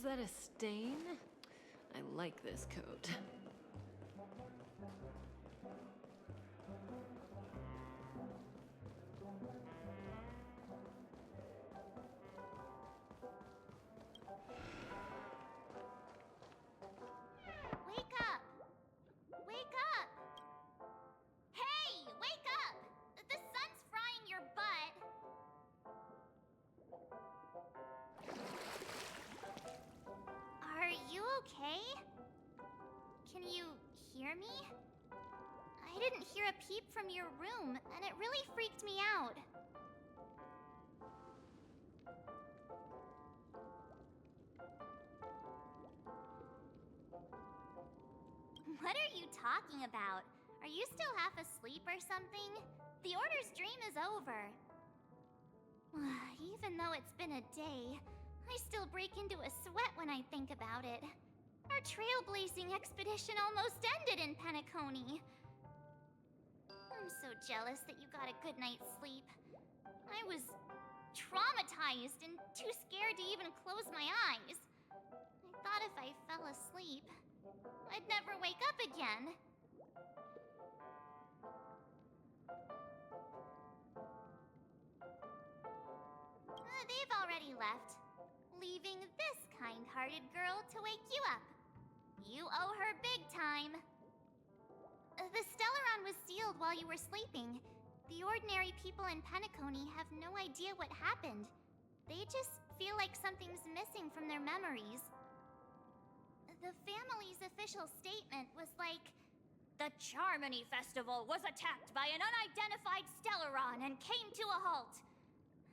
that a stain? I like this coat. Wake up! Wake up! Hey, wake up! The sun's frying your butt. Are you okay? Can you hear me? I didn't hear a peep from your room, and it really freaked me out. What are you talking about? Are you still half asleep or something? The Order's dream is over. Even though it's been a day, I still break into a sweat when I think about it. Our trailblazing expedition almost ended in Penacony. I'm so jealous that you got a good night's sleep. I was traumatized and too scared to even close my eyes. I thought if I fell asleep, I'd never wake up again. They've already left, leaving this kind-hearted girl to wake you up. You owe her big time. The Stellaron was sealed while you were sleeping. The ordinary people in Penacony have no idea what happened. They just feel like something's missing from their memories. The family's official statement was like, "The Charmony Festival was attacked by an unidentified Stellaron and came to a halt."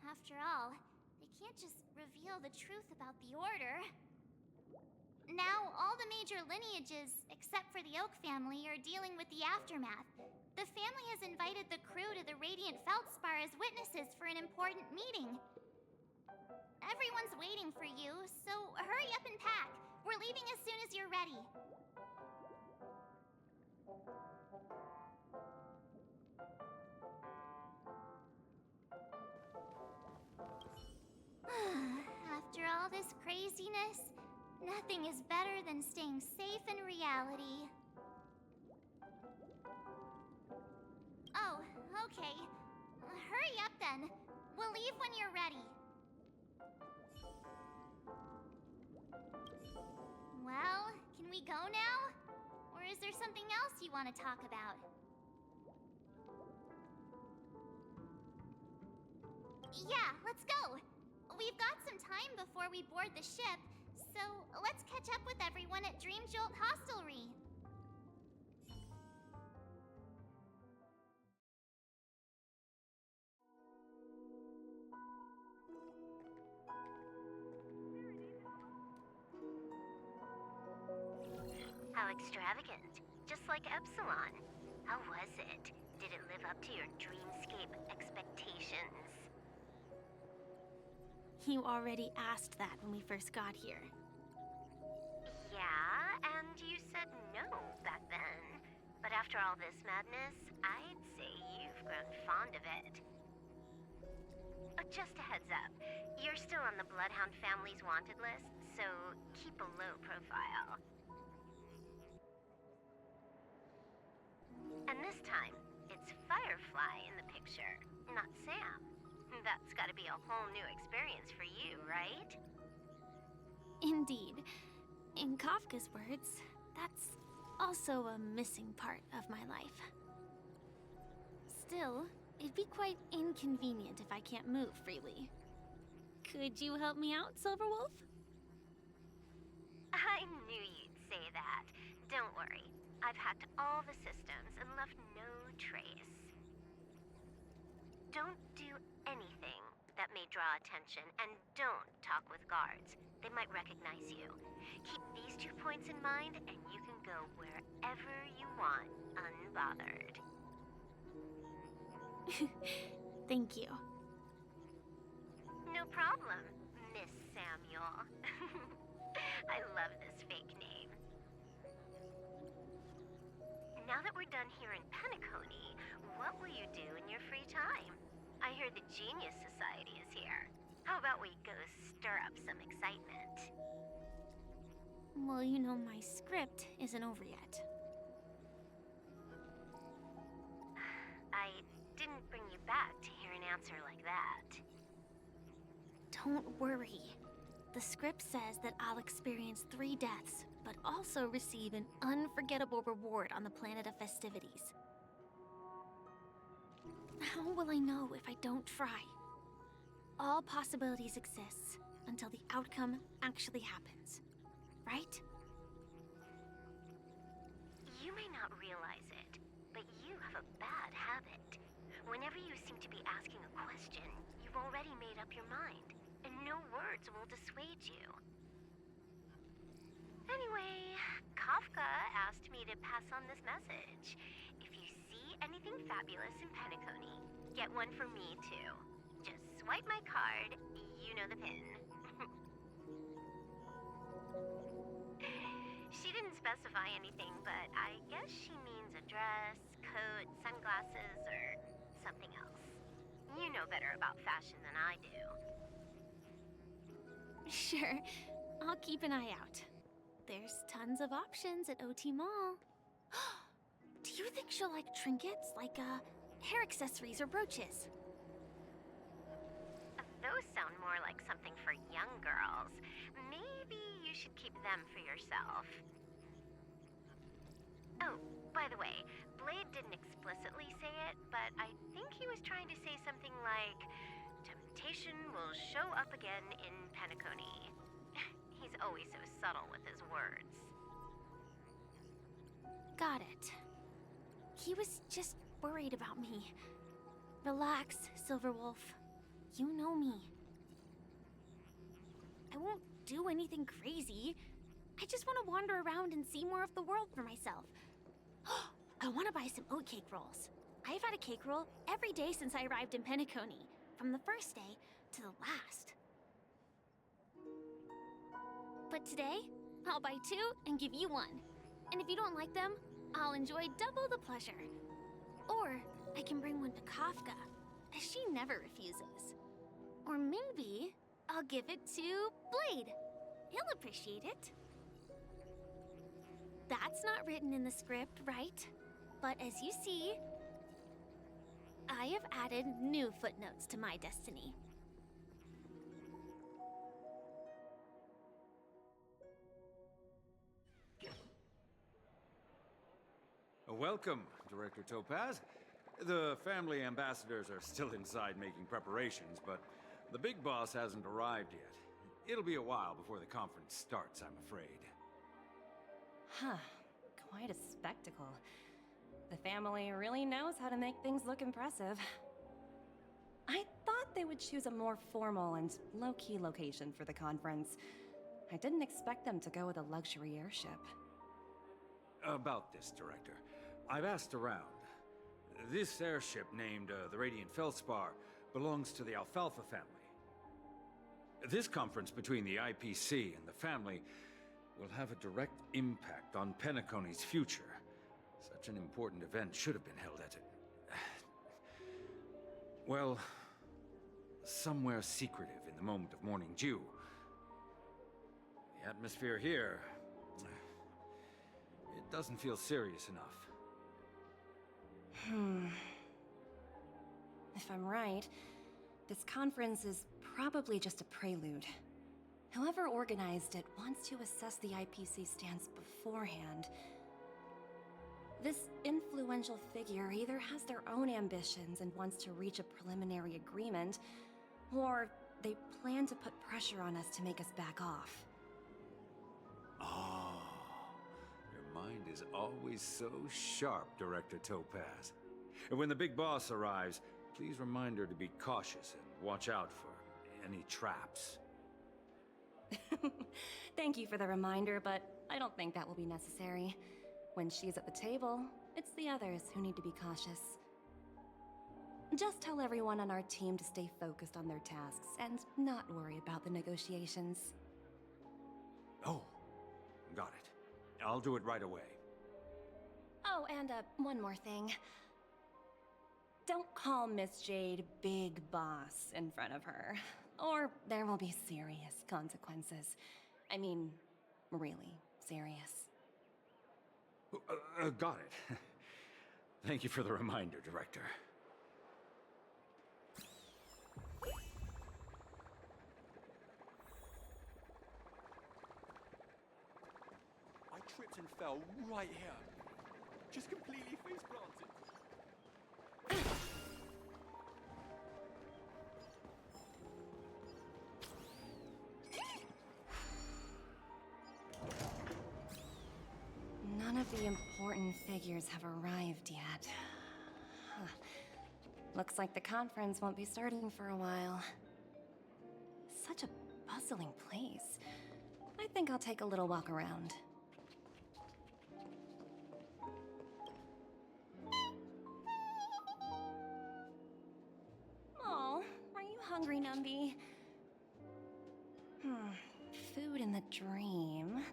After all, they can't just reveal the truth about the Order. Now, all the major lineages, except for the Oak family, are dealing with the aftermath. The family has invited the crew to the Radiant Feldspar as witnesses for an important meeting. Everyone's waiting for you, so hurry up and pack. We're leaving as soon as you're ready. After all this craziness, nothing is better than staying safe in reality. Oh, okay. Hurry up then. We'll leave when you're ready. Well, can we go now? Or is there something else you want to talk about? Yeah, let's go. We've got some time before we board the ship, so let's catch up with everyone at Dream Jolt Hostelry. How extravagant. Just like Epsilon. How was it? Did it live up to your dreamscape expectations? You already asked that when we first got here. Yeah, and you said no back then. But after all this madness, I'd say you've grown fond of it. Just a heads up, you're still on the Bloodhound family's wanted list, so keep a low profile. And this time, it's Firefly in the picture, not Sam. That's gotta be a whole new experience for you, right? Indeed. In Kafka's words, that's also a missing part of my life. Still, it'd be quite inconvenient if I can't move freely. Could you help me out, Silverwolf? I knew you'd say that. Don't worry. I've hacked all the systems and left no trace. Don't do anything that may draw attention, and don't talk with guards. They might recognize you. Keep these 2 points in mind, and you can go wherever you want, unbothered. Thank you. No problem, Miss Samuel. I love this fake name. Now that we're done here in Penacony, what will you do in your free time? I hear the Genius Society is here. How about we go stir up some excitement? Well, you know, my script isn't over yet. I didn't bring you back to hear an answer like that. Don't worry. The script says that I'll experience 3 deaths, but also receive an unforgettable reward on the planet of festivities. How will I know if I don't try? All possibilities exist until the outcome actually happens, right? You may not realize it, but you have a bad habit. Whenever you seem to be asking a question, you've already made up your mind, and no words will dissuade you. Anyway, Kafka asked me to pass on this message. If you see anything fabulous in Penacony, get one for me too. Just swipe my card, you know the pin. She didn't specify anything, but I guess she means a dress, coat, sunglasses, or something else. You know better about fashion than I do. Sure, I'll keep an eye out. There's tons of options at OT Mall. Do you think she'll like trinkets, like hair accessories or brooches? Those sound more like something for young girls. Maybe you should keep them for yourself. Oh, by the way, Blade didn't explicitly say it, but I think he was trying to say something like, temptation will show up again in Penacony. He's always so subtle with his words. Got it. He was just worried about me. Relax, Silverwolf. You know me. I won't do anything crazy. I just want to wander around and see more of the world for myself. I want to buy some oat cake rolls. I've had a cake roll every day since I arrived in Penacony, from the first day to the last. But today, I'll buy 2 and give you 1. And if you don't like them, I'll enjoy double the pleasure. Or I can bring one to Kafka, as she never refuses. Or maybe I'll give it to Blade. He'll appreciate it. That's not written in the script, right? But as you see, I have added new footnotes to my destiny. Welcome, Director Topaz. The family ambassadors are still inside making preparations, but the big boss hasn't arrived yet. It'll be a while before the conference starts, I'm afraid. Huh. Quite a spectacle. The family really knows how to make things look impressive. I thought they would choose a more formal and low-key location for the conference. I didn't expect them to go with a luxury airship. About this, Director. I've asked around. This airship, named the Radiant Feldspar, belongs to the Alfalfa family. This conference between the IPC and the family will have a direct impact on Penacony's future. Such an important event should have been held at it. Well, somewhere secretive in the moment of morning dew. The atmosphere here, it doesn't feel serious enough. If I'm right, this conference is probably just a prelude. Whoever organized it wants to assess the IPC stance beforehand. This influential figure either has their own ambitions and wants to reach a preliminary agreement, or they plan to put pressure on us to make us back off. Oh, your mind is always so sharp, Director Topaz. And when the big boss arrives, please remind her to be cautious and watch out for any traps. Thank you for the reminder, but I don't think that will be necessary. When she's at the table, it's the others who need to be cautious. Just tell everyone on our team to stay focused on their tasks and not worry about the negotiations. Oh, got it. I'll do it right away. Oh, and one more thing. Don't call Miss Jade Big Boss in front of her, or there will be serious consequences. I mean, really serious. Got it. Thank you for the reminder, Director. I tripped and fell right here. Just completely face planted. None of the important figures have arrived yet. Huh. Looks like the conference won't be starting for a while. Such a bustling place. I think I'll take a little walk around. Oh, are you hungry, Numby? Food in the dream.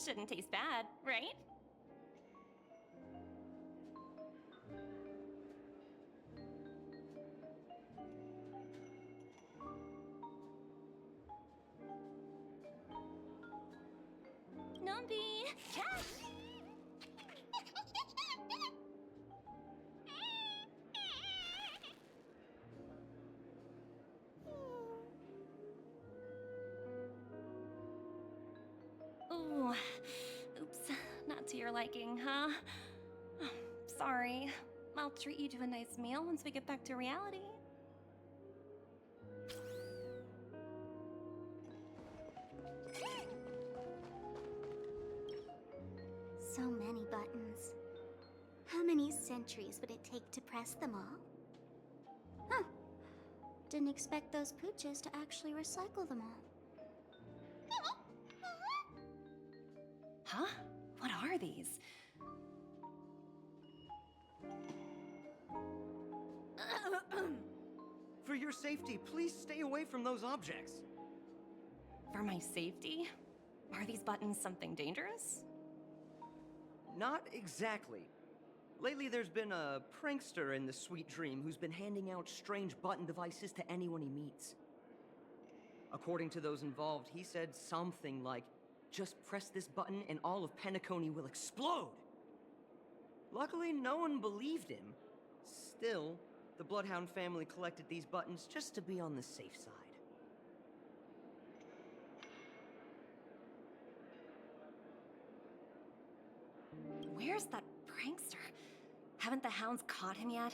Shouldn't taste bad, right? Numby! Cat! Ooh, oops, not to your liking, huh? Sorry. I'll treat you to a nice meal once we get back to reality. So many buttons. How many centuries would it take to press them all? Huh. Didn't expect those pooches to actually recycle them all. Huh? What are these? For your safety, please stay away from those objects. For my safety? Are these buttons something dangerous? Not exactly. Lately, there's been a prankster in the Sweet Dream who's been handing out strange button devices to anyone he meets. According to those involved, he said something like, "Just press this button and all of Penacony will explode!" Luckily, no one believed him. Still, the Bloodhound family collected these buttons just to be on the safe side. Where's that prankster? Haven't the hounds caught him yet?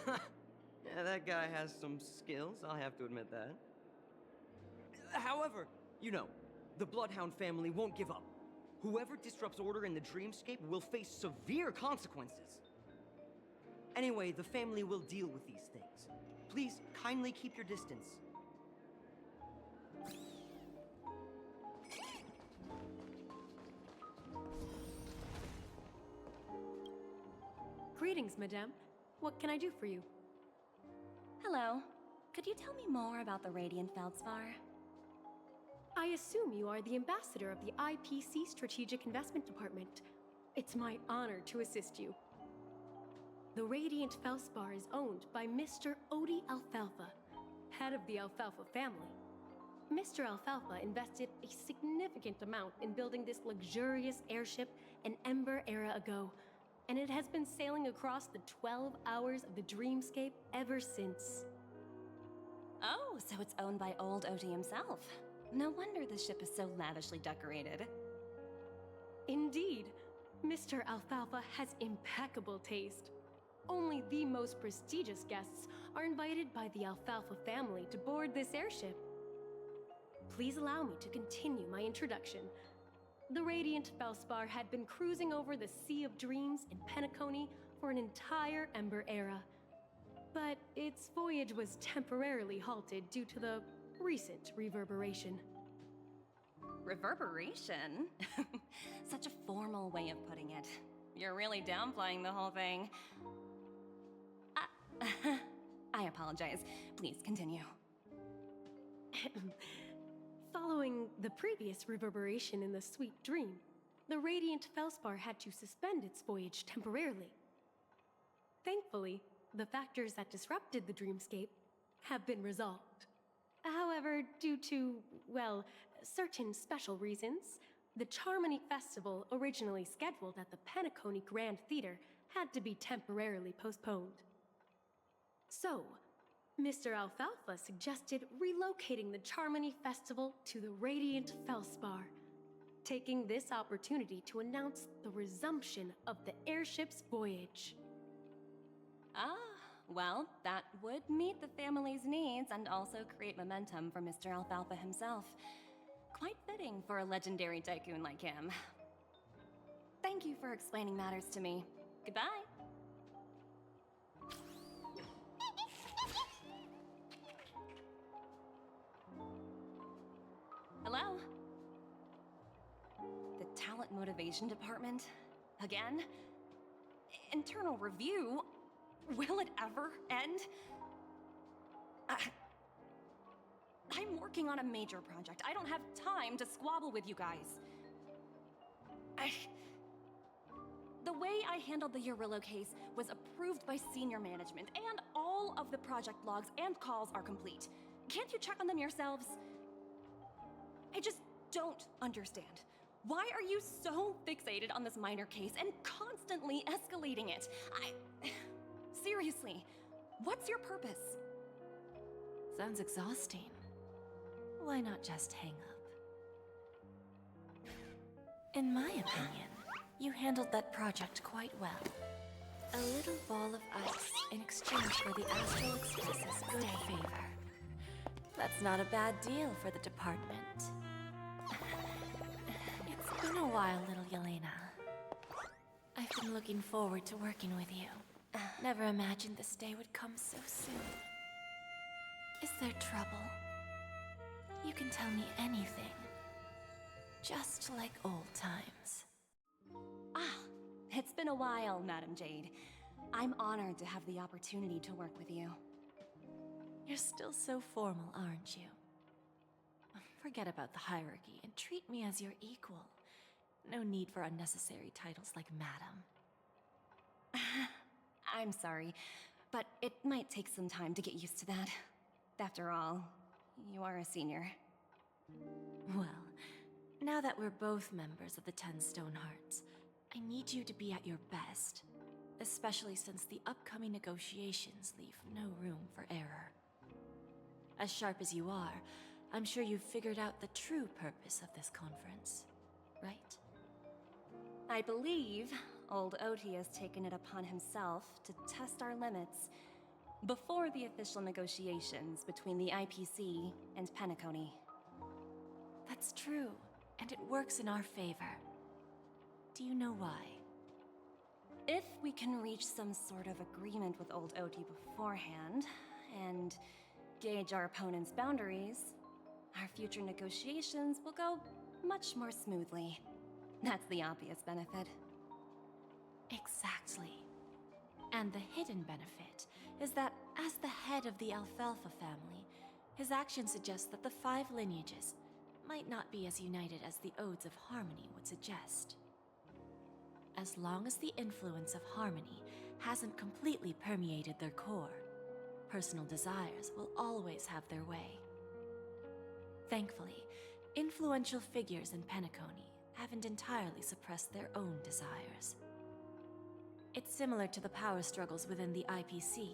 Yeah, that guy has some skills, I'll have to admit that. However, you know, the Bloodhound family won't give up. Whoever disrupts order in the dreamscape will face severe consequences. Anyway, the family will deal with these things. Please, kindly keep your distance. Greetings, madame. What can I do for you? Hello. Could you tell me more about the Radiant Feldspar? I assume you are the ambassador of the IPC Strategic Investment Department. It's my honor to assist you. The Radiant Feldspar is owned by Mr. Odie Alfalfa, head of the Alfalfa family. Mr. Alfalfa invested a significant amount in building this luxurious airship an Ember era ago, and it has been sailing across the 12 hours of the dreamscape ever since. Oh, so it's owned by old Odie himself. No wonder the ship is so lavishly decorated. Indeed, Mr. Alfalfa has impeccable taste. Only the most prestigious guests are invited by the Alfalfa family to board this airship. Please allow me to continue my introduction. The Radiant Feldspar had been cruising over the Sea of Dreams in Penacony for an entire Ember era. But its voyage was temporarily halted due to the recent reverberation. Reverberation? Such a formal way of putting it. You're really downplaying the whole thing. I apologize. Please continue. Following the previous reverberation in the Sweet Dream, the Radiant Feldspar had to suspend its voyage temporarily. Thankfully, the factors that disrupted the dreamscape have been resolved. However, due to, well, certain special reasons, the Charmony Festival, originally scheduled at the Penacony Grand Theater, had to be temporarily postponed. So, Mr. Alfalfa suggested relocating the Charmony Festival to the Radiant Felspar, taking this opportunity to announce the resumption of the airship's voyage. Ah, well, that would meet the family's needs and also create momentum for Mr. Alfalfa himself. Quite fitting for a legendary tycoon like him. Thank you for explaining matters to me. Goodbye. Hello? The Talent Motivation Department? Again? Internal review? Will it ever end? I'm working on a major project. I don't have time to squabble with you guys. The way I handled the Urillo case was approved by senior management, and all of the project logs and calls are complete. Can't you check on them yourselves? I just don't understand. Why are you so fixated on this minor case and constantly escalating it? Seriously, what's your purpose? Sounds exhausting. Why not just hang up? In my opinion, you handled that project quite well. A little ball of ice in exchange for the Astral Express's good favor. That's not a bad deal for the department. It's been a while, little Yelena. I've been looking forward to working with you. Never imagined this day would come so soon. Is there trouble? You can tell me anything. Just like old times. Ah, it's been a while, Madam Jade. I'm honored to have the opportunity to work with you. You're still so formal, aren't you? Forget about the hierarchy and treat me as your equal. No need for unnecessary titles like Madam. I'm sorry, but it might take some time to get used to that. After all, you are a senior. Well, now that we're both members of the 10 Stonehearts, I need you to be at your best. Especially since the upcoming negotiations leave no room for error. As sharp as you are, I'm sure you've figured out the true purpose of this conference, right? I believe old Oti has taken it upon himself to test our limits before the official negotiations between the IPC and Penacony. That's true, and it works in our favor. Do you know why? If we can reach some sort of agreement with old Oti beforehand, and gauge our opponent's boundaries, our future negotiations will go much more smoothly. That's the obvious benefit. Exactly. And the hidden benefit is that as the head of the Alfalfa family, his actions suggest that the 5 lineages might not be as united as the Odes of Harmony would suggest. As long as the influence of Harmony hasn't completely permeated their core, personal desires will always have their way. Thankfully, influential figures in Penacony haven't entirely suppressed their own desires. It's similar to the power struggles within the IPC.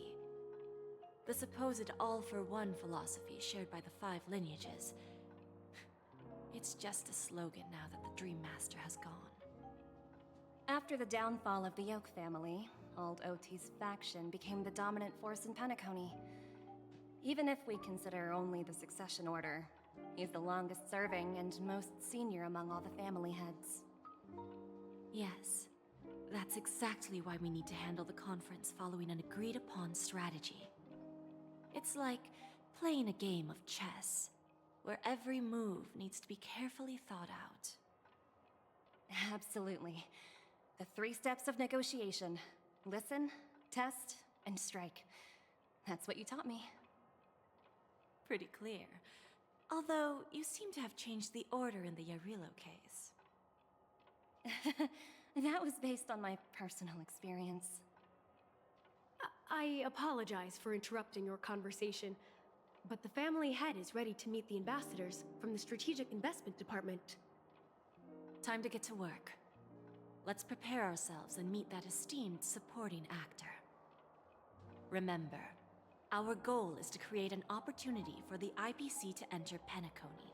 The supposed all-for-one philosophy shared by the 5 lineages. It's just a slogan now that the Dream Master has gone. After the downfall of the Yoke family, old Oti's faction became the dominant force in Penacony. Even if we consider only the succession order, he's the longest serving and most senior among all the family heads. Yes, that's exactly why we need to handle the conference following an agreed-upon strategy. It's like playing a game of chess, where every move needs to be carefully thought out. Absolutely. The 3 steps of negotiation. Listen, test, and strike. That's what you taught me. Pretty clear. Although, you seem to have changed the order in the Yarillo case. That was based on my personal experience. I apologize for interrupting your conversation, but the family head is ready to meet the ambassadors from the Strategic Investment Department. Time to get to work. Let's prepare ourselves and meet that esteemed supporting actor. Remember, our goal is to create an opportunity for the IPC to enter Penacony.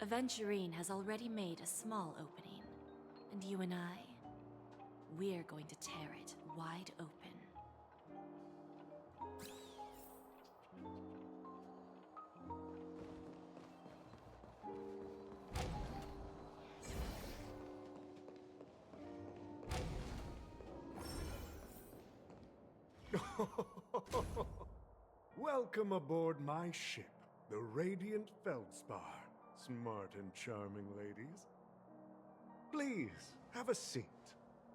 Aventurine has already made a small opening, and you and I, we're going to tear it wide open. Welcome aboard my ship, the Radiant Feldspar. Smart and charming ladies. Please, have a seat.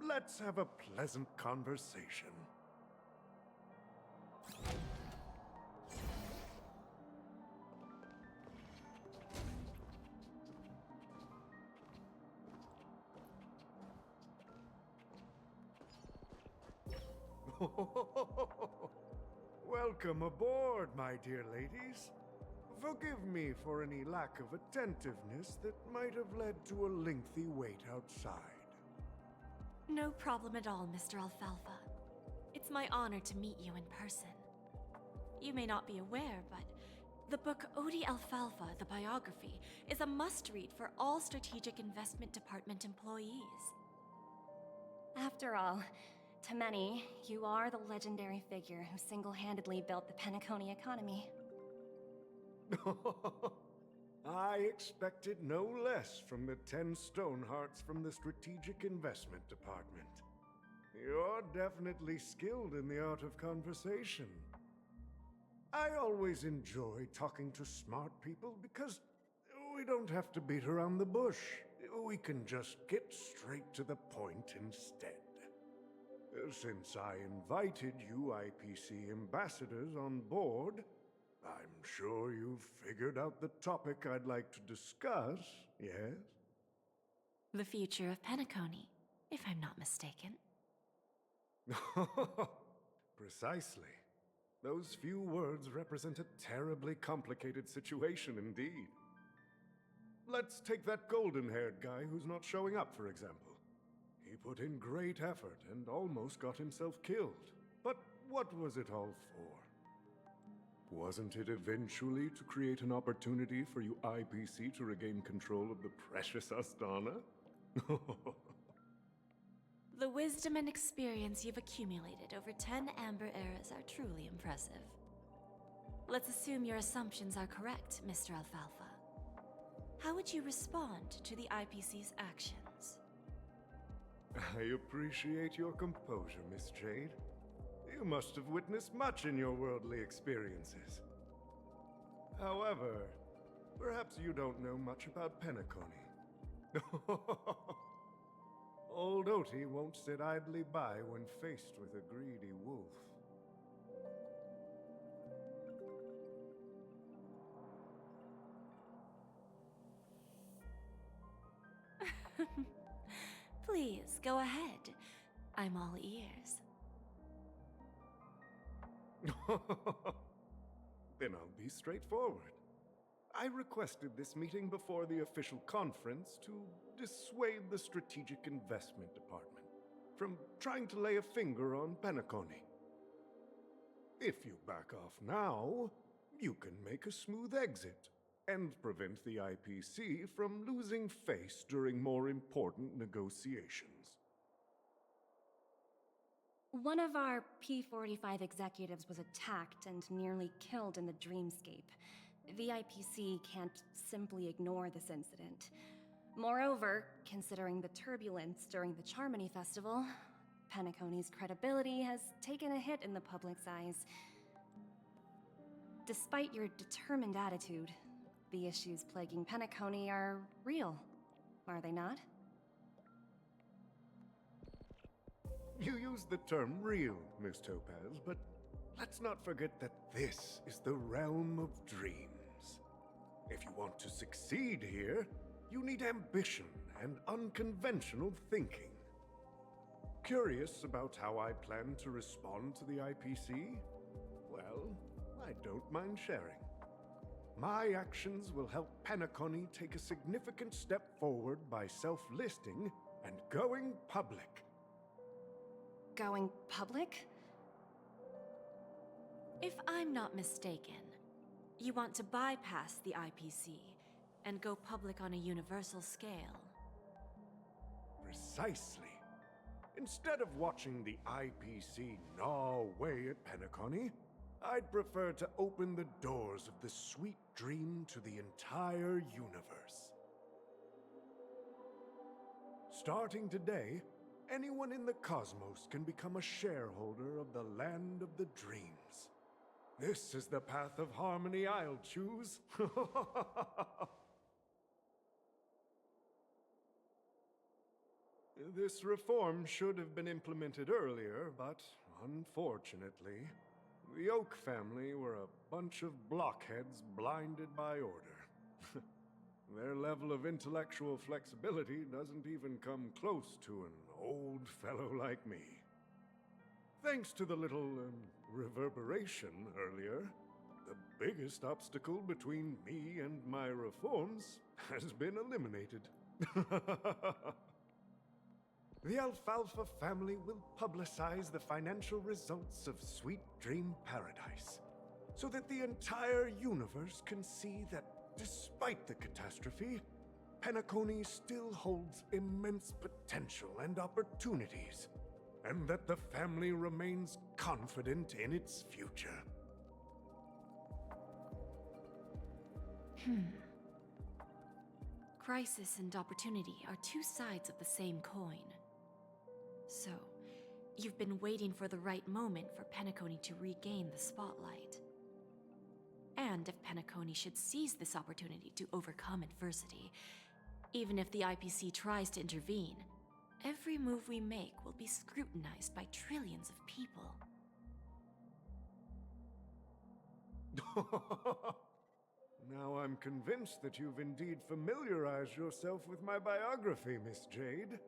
Let's have a pleasant conversation. Welcome aboard, my dear ladies. Forgive me for any lack of attentiveness that might have led to a lengthy wait outside. No problem at all, Mr. Alfalfa. It's my honor to meet you in person. You may not be aware, but the book Odi Alfalfa, the biography, is a must-read for all Strategic Investment Department employees. After all, to many, you are the legendary figure who single-handedly built the Penacony economy. I expected no less from the 10 Stonehearts from the Strategic Investment Department. You're definitely skilled in the art of conversation. I always enjoy talking to smart people because we don't have to beat around the bush. We can just get straight to the point instead. Since I invited you IPC ambassadors on board, I'm sure you've figured out the topic I'd like to discuss, yes? The future of Penacony, if I'm not mistaken. Precisely. Those few words represent a terribly complicated situation indeed. Let's take that golden-haired guy who's not showing up, for example. He put in great effort and almost got himself killed. But what was it all for? Wasn't it eventually to create an opportunity for you IPC to regain control of the precious Astana? The wisdom and experience you've accumulated over 10 Amber Eras are truly impressive. Let's assume your assumptions are correct, Mr. Alfalfa. How would you respond to the IPC's actions? I appreciate your composure, Miss Jade. You must have witnessed much in your worldly experiences. However, perhaps you don't know much about Penacony. Old Oti won't sit idly by when faced with a greedy wolf. Please, go ahead. I'm all ears. Then I'll be straightforward. I requested this meeting before the official conference to dissuade the Strategic Investment Department from trying to lay a finger on Penacony. If you back off now, you can make a smooth exit and prevent the IPC from losing face during more important negotiations. One of our P-45 executives was attacked and nearly killed in the Dreamscape. The IPC can't simply ignore this incident. Moreover, considering the turbulence during the Charmony Festival, Penacony's credibility has taken a hit in the public's eyes. Despite your determined attitude, the issues plaguing Penacony are real, are they not? You use the term real, Miss Topaz, but let's not forget that this is the realm of dreams. If you want to succeed here, you need ambition and unconventional thinking. Curious about how I plan to respond to the IPC? Well, I I don't mind sharing. My actions will help Penacony take a significant step forward by self-listing and going public. Going public? If I'm not mistaken, you want to bypass the IPC and go public on a universal scale. Precisely. Instead of watching the IPC gnaw away at Penacony, I'd prefer to open the doors of the sweet dream to the entire universe. Starting today, anyone in the cosmos can become a shareholder of the Land of the Dreams. This is the path of harmony I'll choose. This reform should have been implemented earlier, but unfortunately, the Oak family were a bunch of blockheads blinded by order. Their level of intellectual flexibility doesn't even come close to an old fellow like me. Thanks to the little reverberation earlier, the biggest obstacle between me and my reforms has been eliminated. The Alfalfa family will publicize the financial results of Sweet Dream Paradise, so that the entire universe can see that despite the catastrophe, Penacony still holds immense potential and opportunities, and that the family remains confident in its future. Crisis and opportunity are two sides of the same coin. So, you've been waiting for the right moment for Penacony to regain the spotlight. And if Penacony should seize this opportunity to overcome adversity, even if the IPC tries to intervene, every move we make will be scrutinized by trillions of people. Now I'm convinced that you've indeed familiarized yourself with my biography, Miss Jade.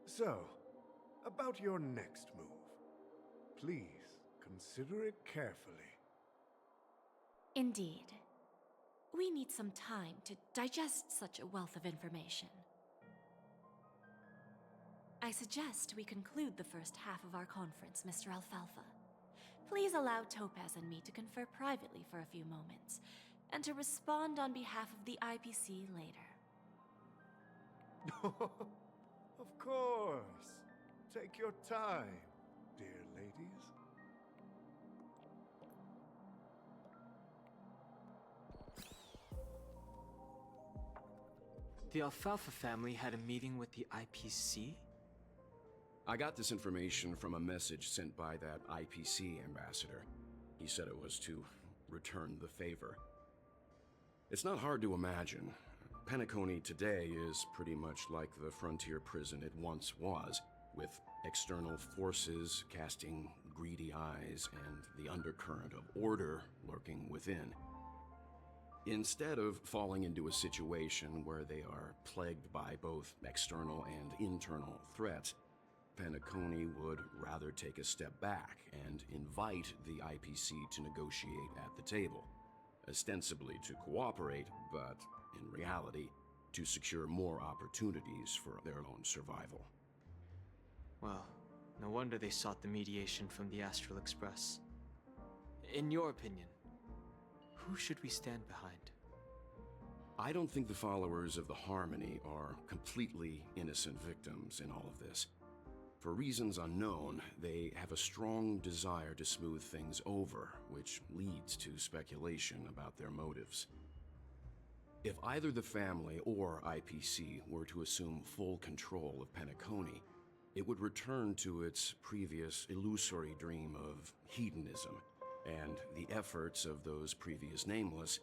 So, about your next move. Please, consider it carefully. Indeed. We need some time to digest such a wealth of information. I suggest we conclude the first half of our conference, Mr. Alfalfa. Please allow Topaz and me to confer privately for a few moments, and to respond on behalf of the IPC later. Of course. Take your time, dear ladies. The Alfalfa family had a meeting with the IPC? I got this information from a message sent by that IPC ambassador. He said it was to return the favor. It's not hard to imagine. Penacony today is pretty much like the frontier prison it once was, with external forces casting greedy eyes and the undercurrent of order lurking within. Instead of falling into a situation where they are plagued by both external and internal threats, Penacony would rather take a step back and invite the IPC to negotiate at the table, ostensibly to cooperate, but in reality, to secure more opportunities for their own survival. Well, no wonder they sought the mediation from the Astral Express. In your opinion, who should we stand behind? I don't think the followers of the Harmony are completely innocent victims in all of this. For reasons unknown, they have a strong desire to smooth things over, which leads to speculation about their motives. If either the family or IPC were to assume full control of Penacony, it would return to its previous illusory dream of hedonism, and the efforts of those previous nameless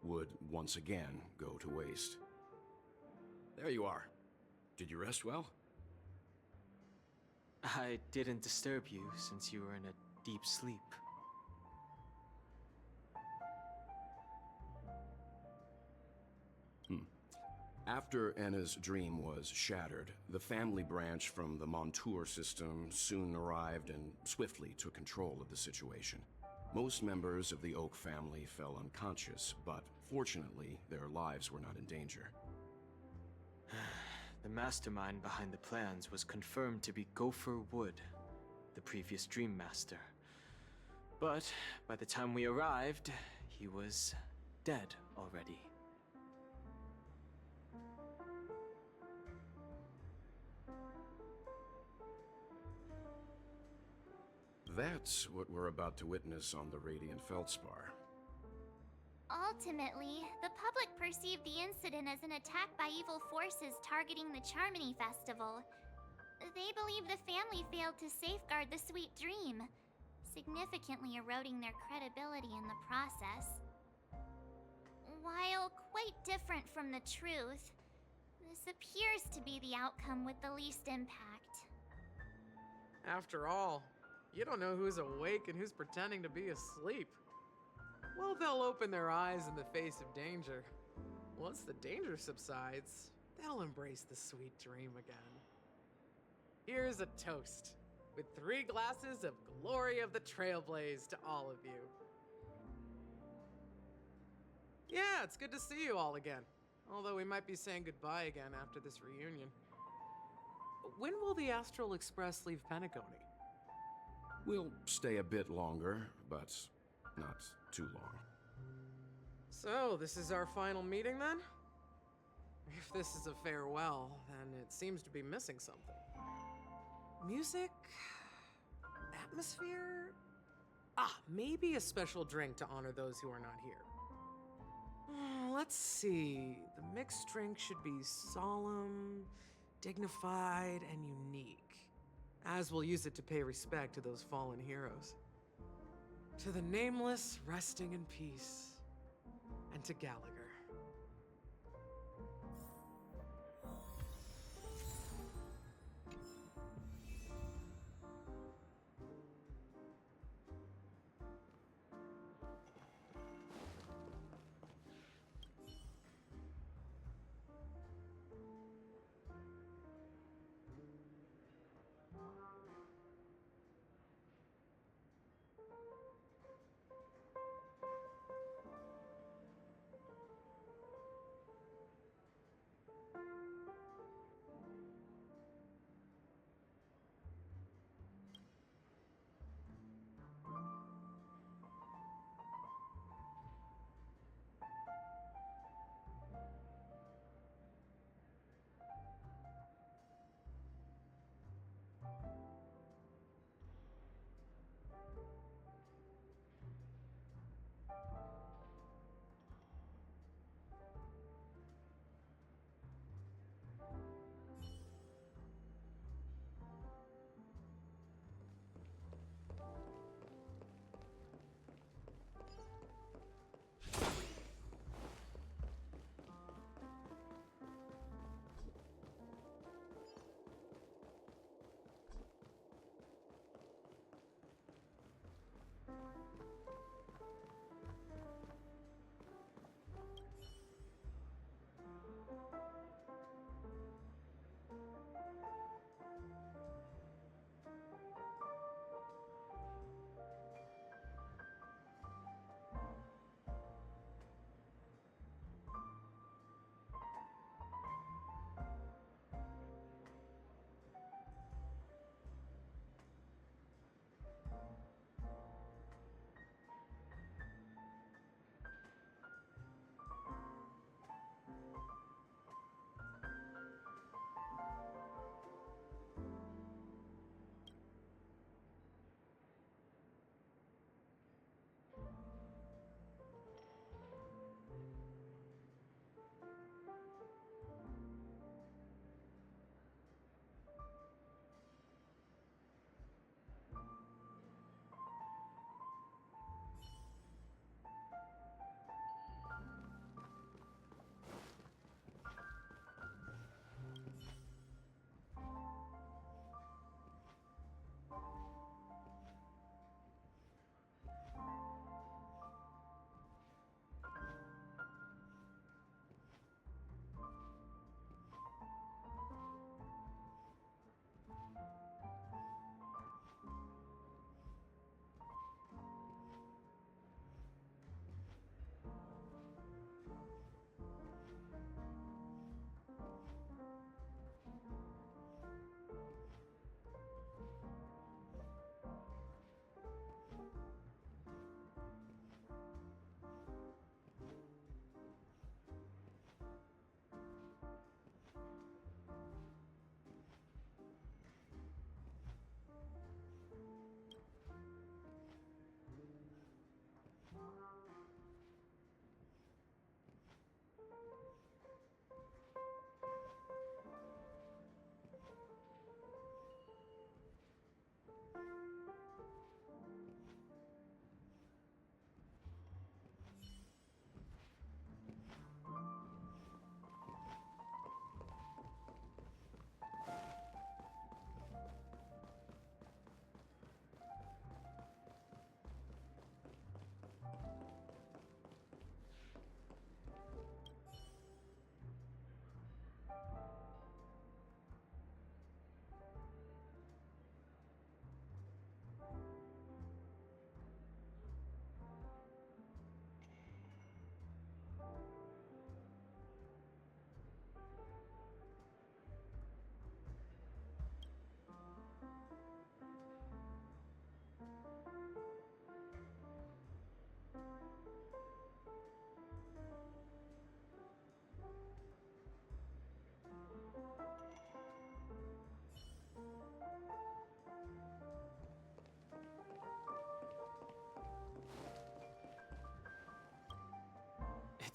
would once again go to waste. There you are. Did you rest well? I didn't disturb you since you were in a deep sleep. After Anna's dream was shattered, the family branch from the Montour system soon arrived and swiftly took control of the situation. Most members of the Oak family fell unconscious, but fortunately, their lives were not in danger. The mastermind behind the plans was confirmed to be Gopher Wood, the previous Dream Master. But by the time we arrived, he was dead already. That's what we're about to witness on the Radiant Feldspar. Ultimately, the public perceived the incident as an attack by evil forces targeting the Charmony Festival. They believe the family failed to safeguard the Sweet Dream, significantly eroding their credibility in the process. While quite different from the truth, this appears to be the outcome with the least impact. After all, you don't know who's awake and who's pretending to be asleep. Well, they'll open their eyes in the face of danger. Once the danger subsides, they'll embrace the sweet dream again. Here's a toast, with 3 glasses of Glory of the Trailblaze to all of you. Yeah, it's good to see you all again. Although we might be saying goodbye again after this reunion. When will the Astral Express leave Penacony? We'll stay a bit longer, but not too long. So, this is our final meeting then? If this is a farewell, then it seems to be missing something. Music? Atmosphere? Maybe a special drink to honor those who are not here. Let's see. The mixed drink should be solemn, dignified, and unique. As we'll use it to pay respect to those fallen heroes. To the Nameless, resting in peace. And to Gallagher.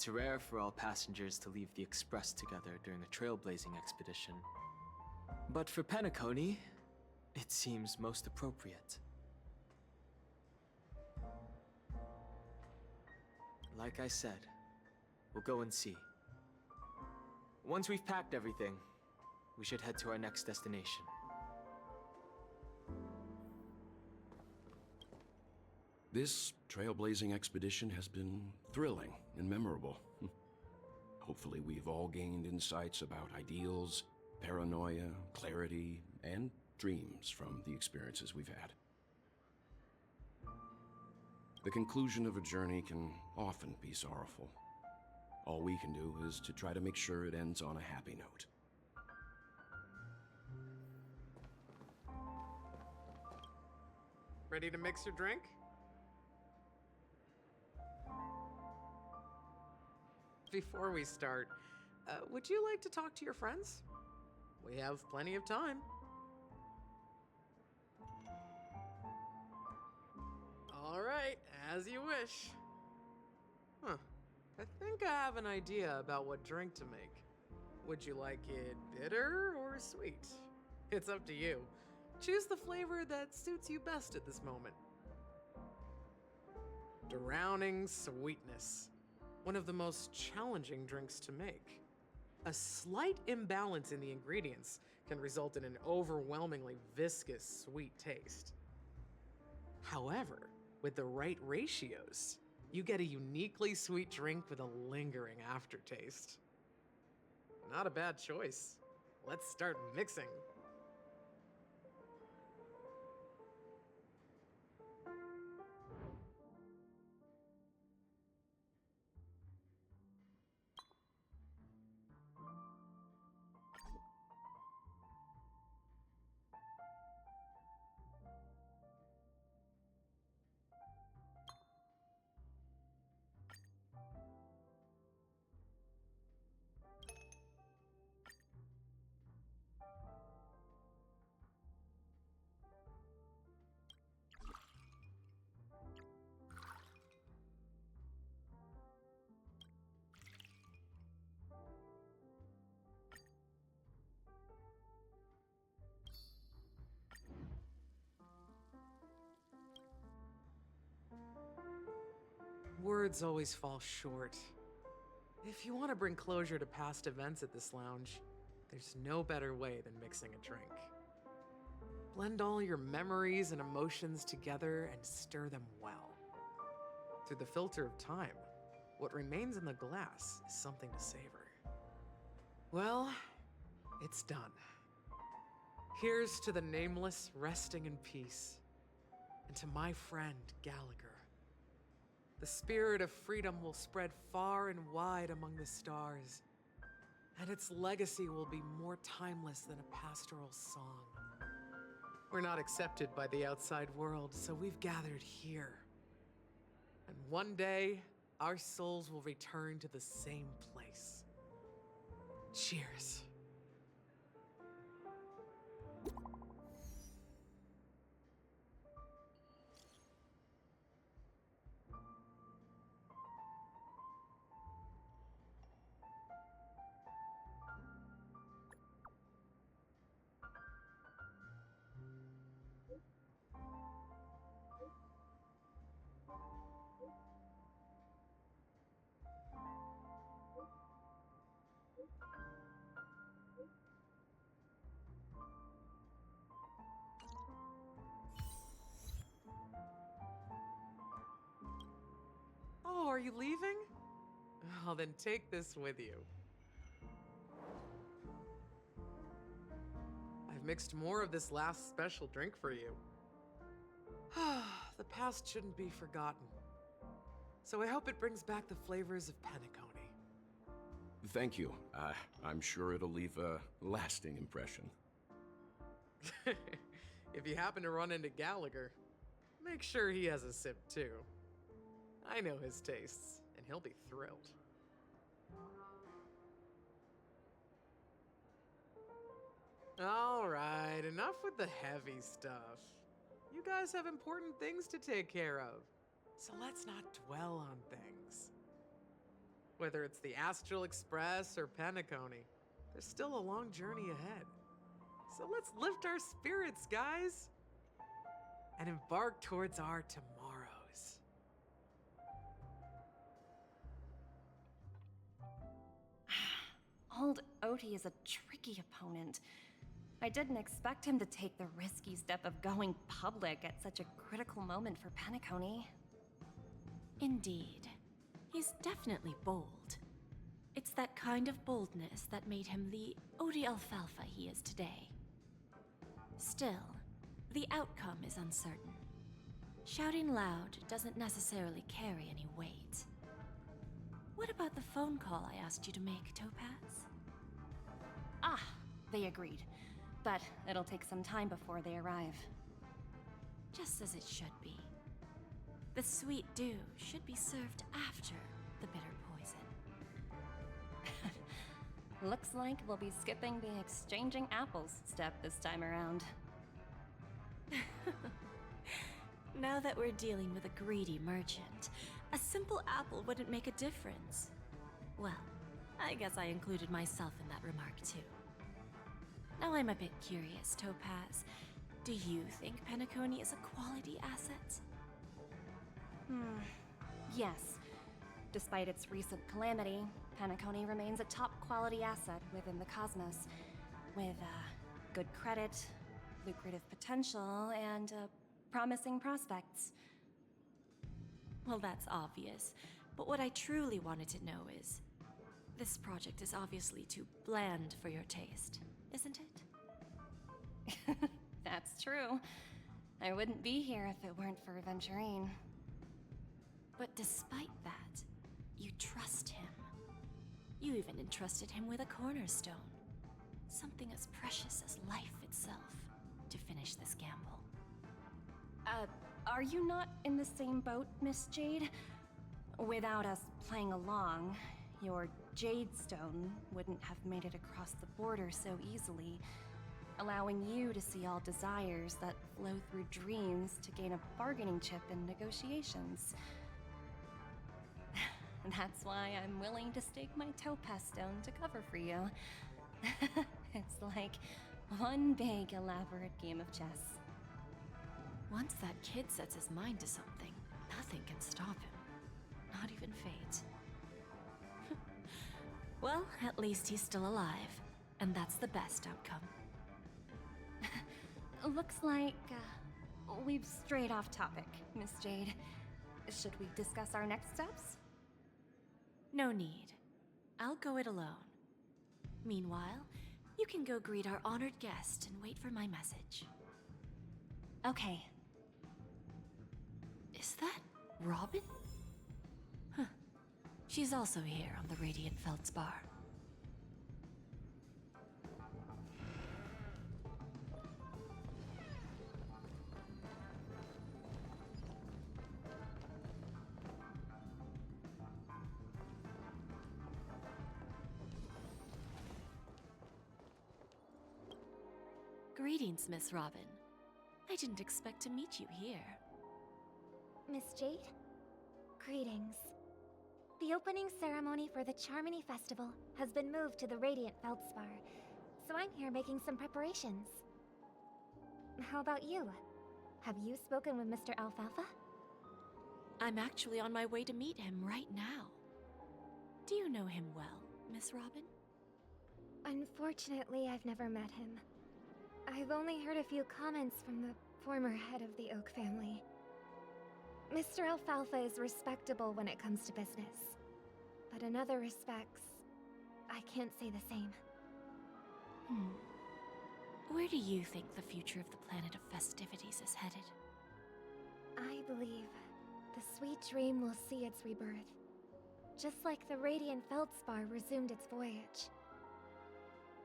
It's rare for all passengers to leave the Express together during a trailblazing expedition. But for Penacony, it seems most appropriate. Like I said, we'll go and see. Once we've packed everything, we should head to our next destination. This trailblazing expedition has been thrilling and memorable. Hopefully we've all gained insights about ideals, paranoia, clarity, and dreams from the experiences we've had. The conclusion of a journey can often be sorrowful. All we can do is to try to make sure it ends on a happy note. Ready to mix your drink? Before we start, would you like to talk to your friends? We have plenty of time. All right, as you wish. Huh. I think I have an idea about what drink to make. Would you like it bitter or sweet? It's up to you. Choose the flavor that suits you best at this moment. Drowning sweetness. One of the most challenging drinks to make. A slight imbalance in the ingredients can result in an overwhelmingly viscous sweet taste. However, with the right ratios, you get a uniquely sweet drink with a lingering aftertaste. Not a bad choice. Let's start mixing. Words always fall short. If you want to bring closure to past events at this lounge, there's no better way than mixing a drink. Blend all your memories and emotions together and stir them well. Through the filter of time, what remains in the glass is something to savor. Well, it's done. Here's to the nameless resting in peace, and to my friend Gallagher. The spirit of freedom will spread far and wide among the stars, and its legacy will be more timeless than a pastoral song. We're not accepted by the outside world, so we've gathered here. And one day, our souls will return to the same place. Cheers. Oh, are you leaving? Oh, then take this with you. I've mixed more of this last special drink for you. The past shouldn't be forgotten. So I hope it brings back the flavors of Penacony. Thank you. I'm sure it'll leave a lasting impression. If you happen to run into Gallagher, make sure he has a sip too. I know his tastes, and he'll be thrilled. All right, enough with the heavy stuff. You guys have important things to take care of, so let's not dwell on things. Whether it's the Astral Express or Penacony, there's still a long journey ahead. So let's lift our spirits, guys, and embark towards our tomorrows. Old Odie is a tricky opponent. I didn't expect him to take the risky step of going public at such a critical moment for Penacony. Indeed. He's definitely bold. It's that kind of boldness that made him the Odie Alfalfa he is today. Still, the outcome is uncertain. Shouting loud doesn't necessarily carry any weight. What about the phone call I asked you to make, Topaz? Ah, they agreed. But it'll take some time before they arrive. Just as it should be. The sweet dew should be served after the bitter poison. Looks like we'll be skipping the exchanging apples step this time around. Now that we're dealing with a greedy merchant, a simple apple wouldn't make a difference. Well, I guess I included myself in that remark too. Now I'm a bit curious, Topaz. Do you think Penacony is a quality asset? Yes. Despite its recent calamity, Penacony remains a top-quality asset within the cosmos, with good credit, lucrative potential, and promising prospects. Well, that's obvious, but what I truly wanted to know is, this project is obviously too bland for your taste, isn't it? That's true. I wouldn't be here if it weren't for Aventurine. But despite that, you trust him. You even entrusted him with a cornerstone. Something as precious as life itself, to finish this gamble. Are you not in the same boat, Miss Jade? Without us playing along, your Jade Stone wouldn't have made it across the border so easily, allowing you to see all desires that flow through dreams to gain a bargaining chip in negotiations. That's why I'm willing to stake my Topaz Stone to cover for you. It's like one big, elaborate game of chess. Once that kid sets his mind to something, nothing can stop him. Not even fate. Well, at least he's still alive, and that's the best outcome. Looks like we've strayed off topic, Miss Jade. Should we discuss our next steps? No need. I'll go it alone. Meanwhile, you can go greet our honored guest and wait for my message. Okay. Is that Robin? Huh. She's also here on the Radiant Feldspar. Greetings, Miss Robin. I didn't expect to meet you here. Miss Jade? Greetings. The opening ceremony for the Charmony Festival has been moved to the Radiant Feldspar, so I'm here making some preparations. How about you? Have you spoken with Mr. Alfalfa? I'm actually on my way to meet him right now. Do you know him well, Miss Robin? Unfortunately, I've never met him. I've only heard a few comments from the former head of the Oak family. Mr. Alfalfa is respectable when it comes to business. But in other respects, I can't say the same. Where do you think the future of the planet of festivities is headed? I believe the sweet dream will see its rebirth, just like the Radiant Feldspar resumed its voyage.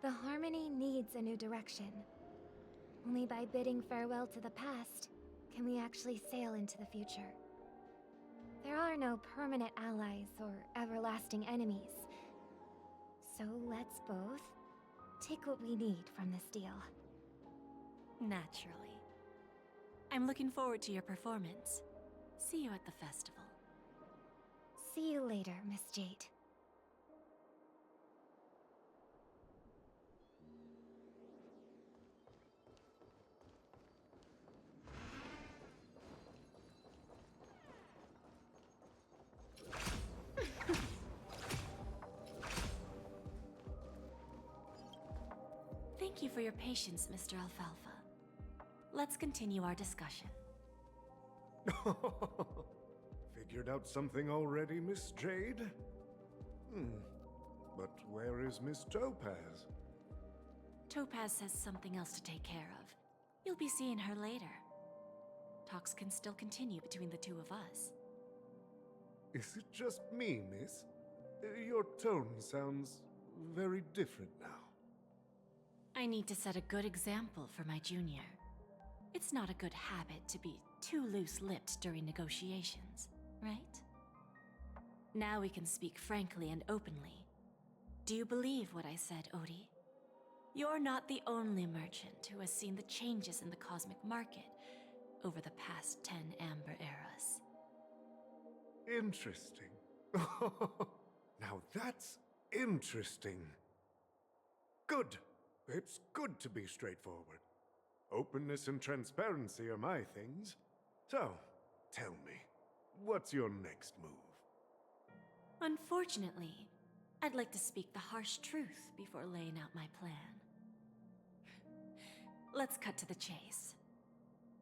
The Harmony needs a new direction. Only by bidding farewell to the past can we actually sail into the future. There are no permanent allies or everlasting enemies. So let's both take what we need from this deal. Naturally. I'm looking forward to your performance. See you at the festival. See you later, Miss Jade. Thank you for your patience, Mr. Alfalfa. Let's continue our discussion. Figured out something already, Miss Jade? But where is Miss Topaz? Topaz has something else to take care of. You'll be seeing her later. Talks can still continue between the two of us. Is it just me, miss? Your tone sounds very different now. I need to set a good example for my junior. It's not a good habit to be too loose-lipped during negotiations, right? Now we can speak frankly and openly. Do you believe what I said, Odie? You're not the only merchant who has seen the changes in the cosmic market over the past 10 Amber Eras. Interesting. Now that's interesting. Good. It's good to be straightforward. Openness and transparency are my things. So, tell me, what's your next move? Unfortunately, I'd like to speak the harsh truth before laying out my plan. Let's cut to the chase.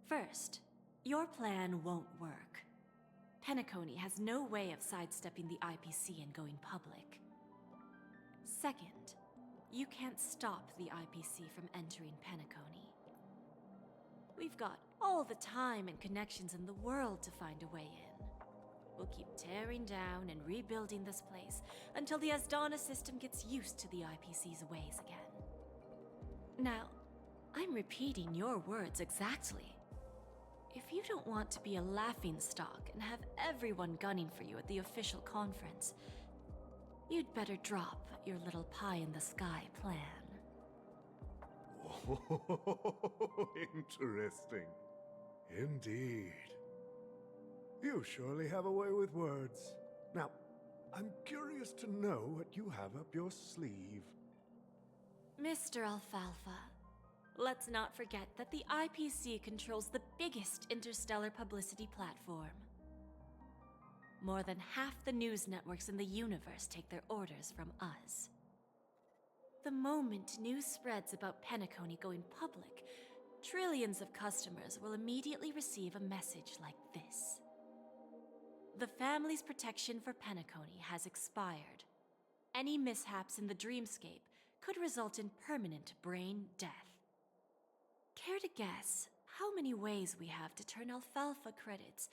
First, your plan won't work. Penacony has no way of sidestepping the IPC and going public. Second, you can't stop the IPC from entering Penacony. We've got all the time and connections in the world to find a way in. We'll keep tearing down and rebuilding this place until the Asdana system gets used to the IPC's ways again. Now, I'm repeating your words exactly. If you don't want to be a laughingstock and have everyone gunning for you at the official conference, you'd better drop your little pie-in-the-sky plan. Oh, interesting. Indeed. You surely have a way with words. Now, I'm curious to know what you have up your sleeve. Mr. Alfalfa, let's not forget that the IPC controls the biggest interstellar publicity platform. More than half the news networks in the universe take their orders from us. The moment news spreads about Penacony going public, trillions of customers will immediately receive a message like this. The family's protection for Penacony has expired. Any mishaps in the dreamscape could result in permanent brain death. Care to guess how many ways we have to turn alfalfa credits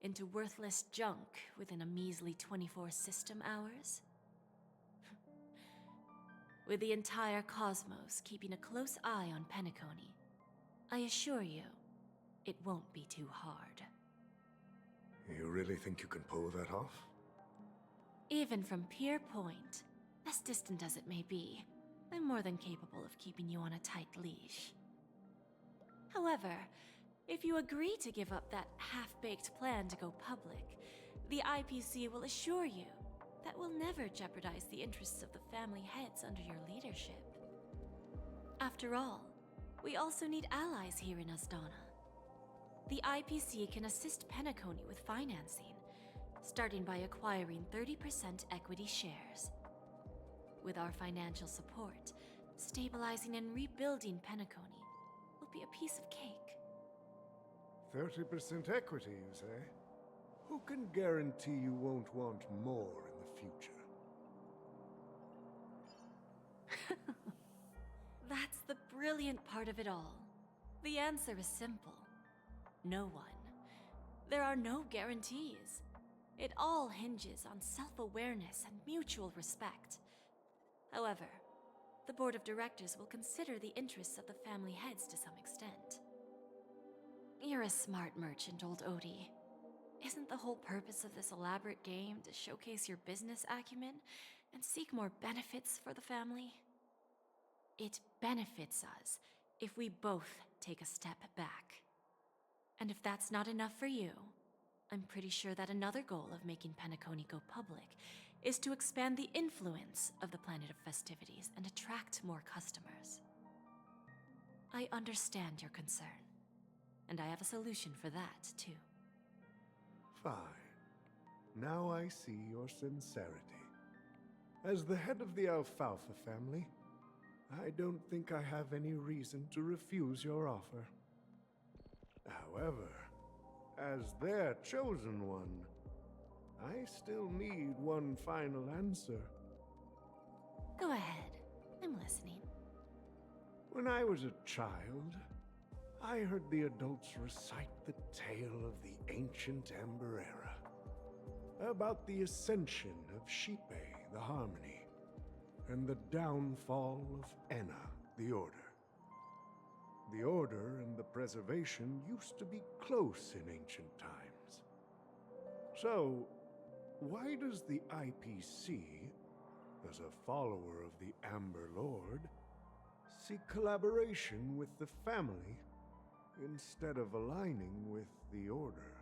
into worthless junk within a measly 24 system hours? With the entire cosmos keeping a close eye on Penacony, I assure you, it won't be too hard. You really think you can pull that off? Even from Pier Point, as distant as it may be, I'm more than capable of keeping you on a tight leash. However, if you agree to give up that half-baked plan to go public, the IPC will assure you that we'll never jeopardize the interests of the family heads under your leadership. After all, we also need allies here in Asdana. The IPC can assist Penacony with financing, starting by acquiring 30% equity shares. With our financial support, stabilizing and rebuilding Penacony will be a piece of cake. 30% equity, you say? Who can guarantee you won't want more in the future? That's the brilliant part of it all. The answer is simple. No one. There are no guarantees. It all hinges on self-awareness and mutual respect. However, the board of directors will consider the interests of the family heads to some extent. You're a smart merchant, old Odie. Isn't the whole purpose of this elaborate game to showcase your business acumen and seek more benefits for the family? It benefits us if we both take a step back. And if that's not enough for you, I'm pretty sure that another goal of making Penacony go public is to expand the influence of the Planet of Festivities and attract more customers. I understand your concern, and I have a solution for that, too. Fine. Now I see your sincerity. As the head of the Alfalfa family, I I don't think I have any reason to refuse your offer. However, as their chosen one, I still need one final answer. Go ahead. I'm listening. When I was a child, I heard the adults recite the tale of the ancient Ember Era, about the ascension of Shipe, the Harmony, and the downfall of Enna, the Order. The Order and the Preservation used to be close in ancient times. So, why does the IPC, as a follower of the Amber Lord, seek collaboration with the family instead of aligning with the Order?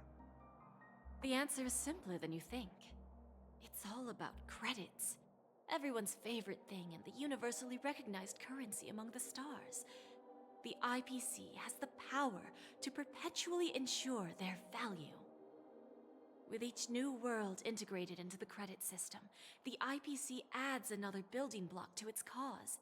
The answer is simpler than you think. It's all about credits. Everyone's favorite thing and the universally recognized currency among the stars. The IPC has the power to perpetually ensure their value. With each new world integrated into the credit system, the IPC adds another building block to its cause.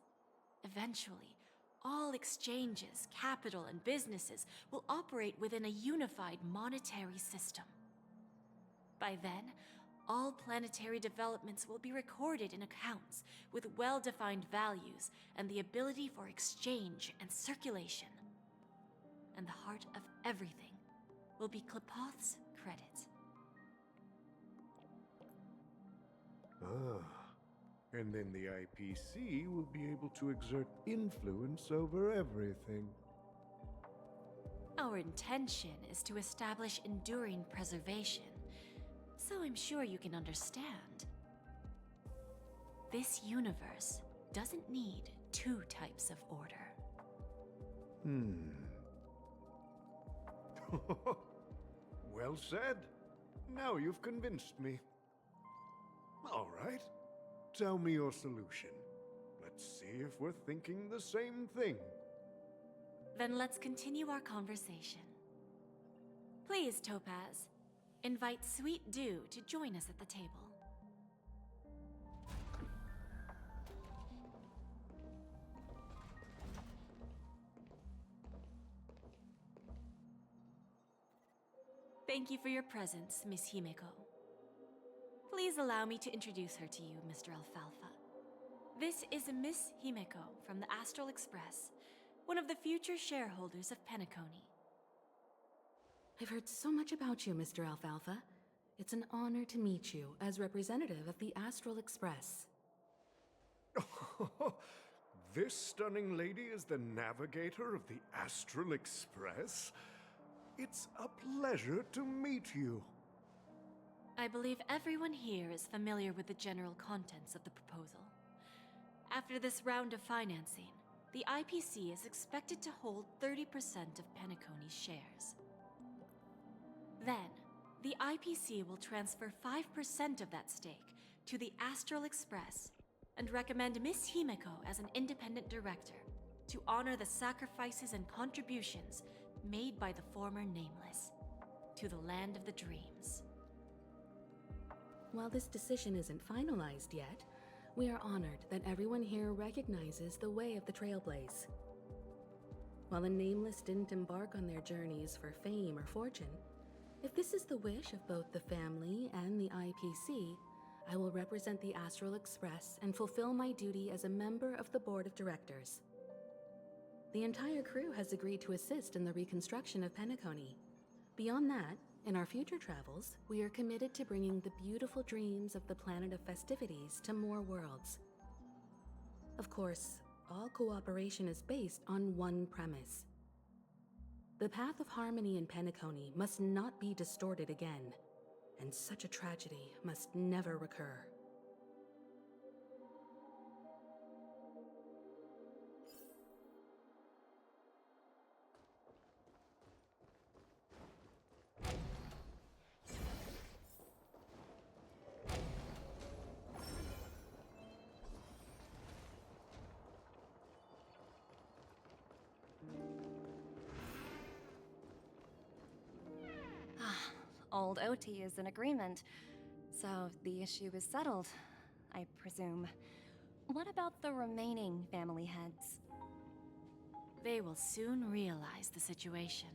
Eventually, all exchanges, capital, and businesses will operate within a unified monetary system. By then, all planetary developments will be recorded in accounts with well-defined values and the ability for exchange and circulation. And the heart of everything will be Klepoth's credit. And then the IPC will be able to exert influence over everything. Our intention is to establish enduring preservation, so I'm sure you can understand. This universe doesn't need two types of order. Well said. Now you've convinced me. All right. Tell me your solution. Let's see if we're thinking the same thing. Then let's continue our conversation. Please, Topaz, invite Sweet Dew to join us at the table. Thank you for your presence, Miss Himeko. Please allow me to introduce her to you, Mr. Alfalfa. This is Miss Himeko from the Astral Express, one of the future shareholders of Penacony. I've heard so much about you, Mr. Alfalfa. It's an honor to meet you as representative of the Astral Express. This stunning lady is the navigator of the Astral Express? It's a pleasure to meet you. I believe everyone here is familiar with the general contents of the proposal. After this round of financing, the IPC is expected to hold 30% of Penacony's shares. Then, the IPC will transfer 5% of that stake to the Astral Express and recommend Miss Himeko as an independent director to honor the sacrifices and contributions made by the former Nameless to the Land of the Dreams. While this decision isn't finalized yet, we are honored that everyone here recognizes the way of the Trailblaze. While the Nameless didn't embark on their journeys for fame or fortune, if this is the wish of both the family and the IPC, I will represent the Astral Express and fulfill my duty as a member of the board of directors. The entire crew has agreed to assist in the reconstruction of Penacony. Beyond that, in our future travels, we are committed to bringing the beautiful dreams of the planet of festivities to more worlds. Of course, all cooperation is based on one premise. The path of harmony in Penacony must not be distorted again, and such a tragedy must never recur. Old OT is in agreement, so the issue is settled, I presume. What about the remaining family heads? They will soon realize the situation.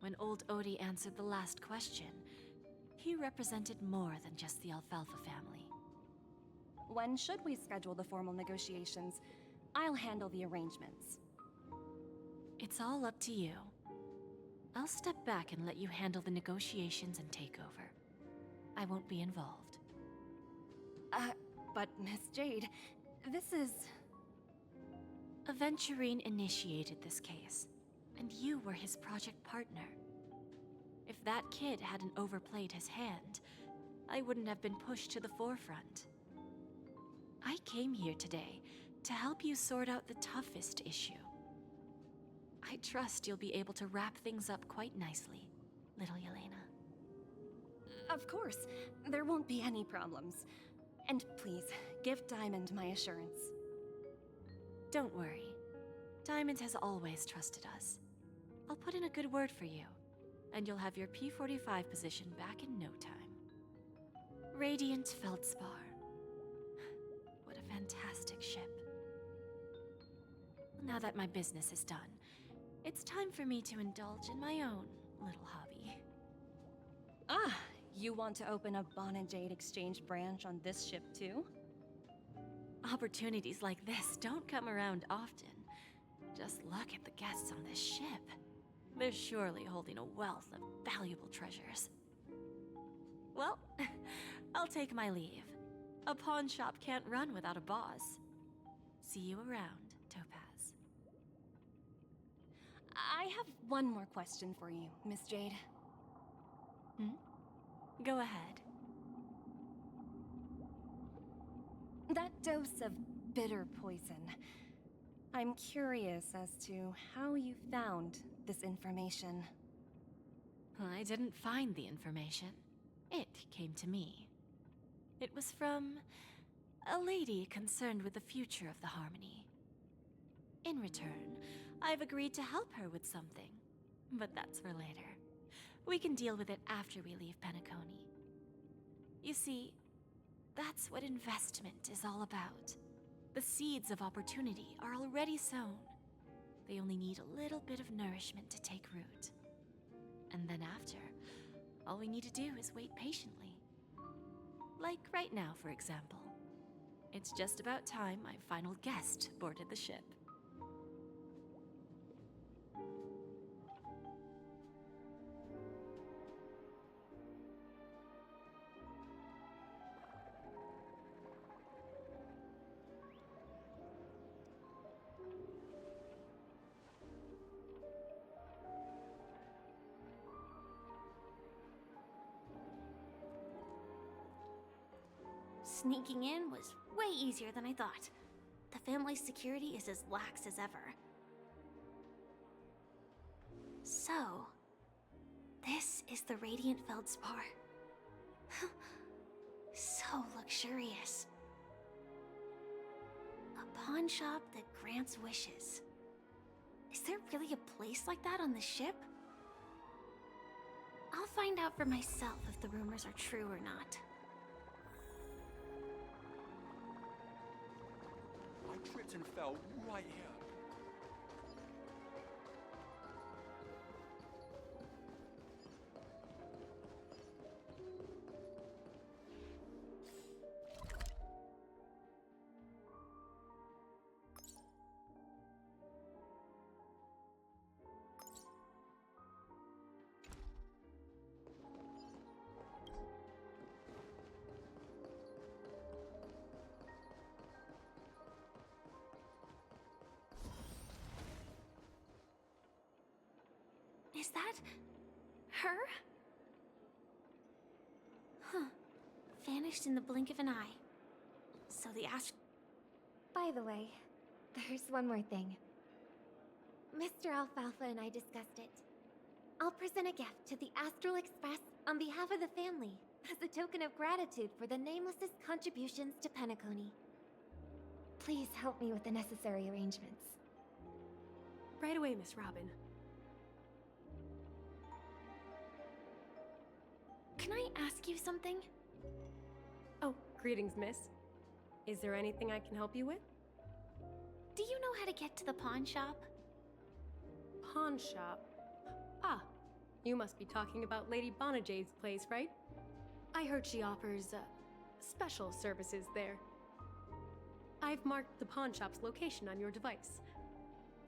When old Odie answered the last question, he represented more than just the Alfalfa family. When should we schedule the formal negotiations? I'll handle the arrangements. It's all up to you. I'll step back and let you handle the negotiations and takeover. I won't be involved. But Miss Jade, this is... Aventurine initiated this case, and you were his project partner. If that kid hadn't overplayed his hand, I wouldn't have been pushed to the forefront. I came here today to help you sort out the toughest issue. I trust you'll be able to wrap things up quite nicely, little Yelena. Of course, there won't be any problems. And please, give Diamond my assurance. Don't worry. Diamond has always trusted us. I'll put in a good word for you, and you'll have your P-45 position back in no time. Radiant Feldspar. What a fantastic ship. Now that my business is done, it's time for me to indulge in my own little hobby. Ah, you want to open a Bon and Jade exchange branch on this ship too? Opportunities like this don't come around often. Just look at the guests on this ship. They're surely holding a wealth of valuable treasures. Well, I'll take my leave. A pawn shop can't run without a boss. See you around, Topaz. I have one more question for you, Miss Jade. Go ahead. That dose of bitter poison. I'm curious as to how you found this information. I didn't find the information. It came to me. It was from a lady concerned with the future of the Harmony. In return, I've agreed to help her with something. But that's for later. We can deal with it after we leave Penacony. You see, that's what investment is all about. The seeds of opportunity are already sown. They only need a little bit of nourishment to take root. And then after, all we need to do is wait patiently. Like right now, for example. It's just about time my final guest boarded the ship. Sneaking in was way easier than I thought. The family's security is as lax as ever. So, this is the Radiant Feldspar. So luxurious. A pawn shop that grants wishes. Is there really a place like that on the ship? I'll find out for myself if the rumors are true or not. I tripped and fell right here. Is that her? Huh. Vanished in the blink of an eye. So the By the way, there's one more thing. Mr. Alfalfa and I discussed it. I'll present a gift to the Astral Express on behalf of the family, as a token of gratitude for the Nameless's contributions to Penacony. Please help me with the necessary arrangements. Right away, Miss Robin. Can I ask you something? Oh, greetings, miss. Is there anything I can help you with? Do you know how to get to the pawn shop? pawn shop. Ah, you must be talking about Lady Bonajade's place, right? I heard she offers, special services there. I've marked the pawn shop's location on your device.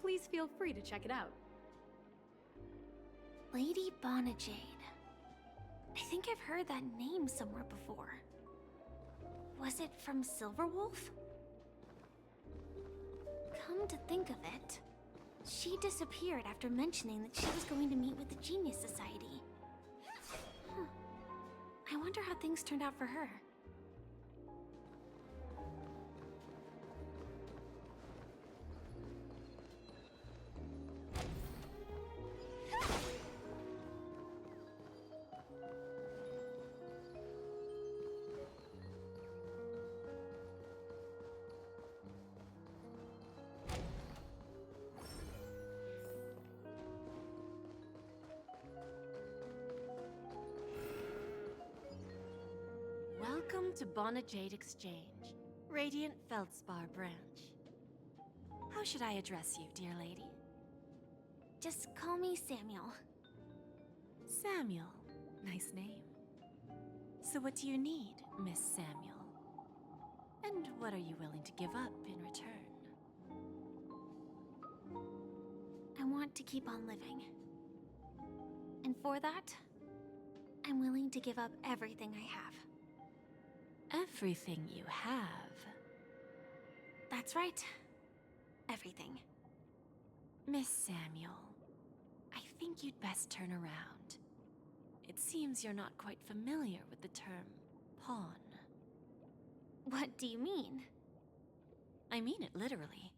Please feel free to check it out. Lady Bonajade. I think I've heard that name somewhere before. Was it from Silverwolf? Come to think of it, she disappeared after mentioning that she was going to meet with the Genius Society. Huh. I wonder how things turned out for her. Welcome to Bonajade Exchange, Radiant Feldspar branch. How should I address you, dear lady? Just call me Samuel. Samuel. Nice name. So what do you need, Miss Samuel? And what are you willing to give up in return? I want to keep on living. And for that, I'm willing to give up everything I have. Everything you have? That's right. Everything. Miss Samuel, I think you'd best turn around. It seems you're not quite familiar with the term pawn. What do you mean? I mean it literally.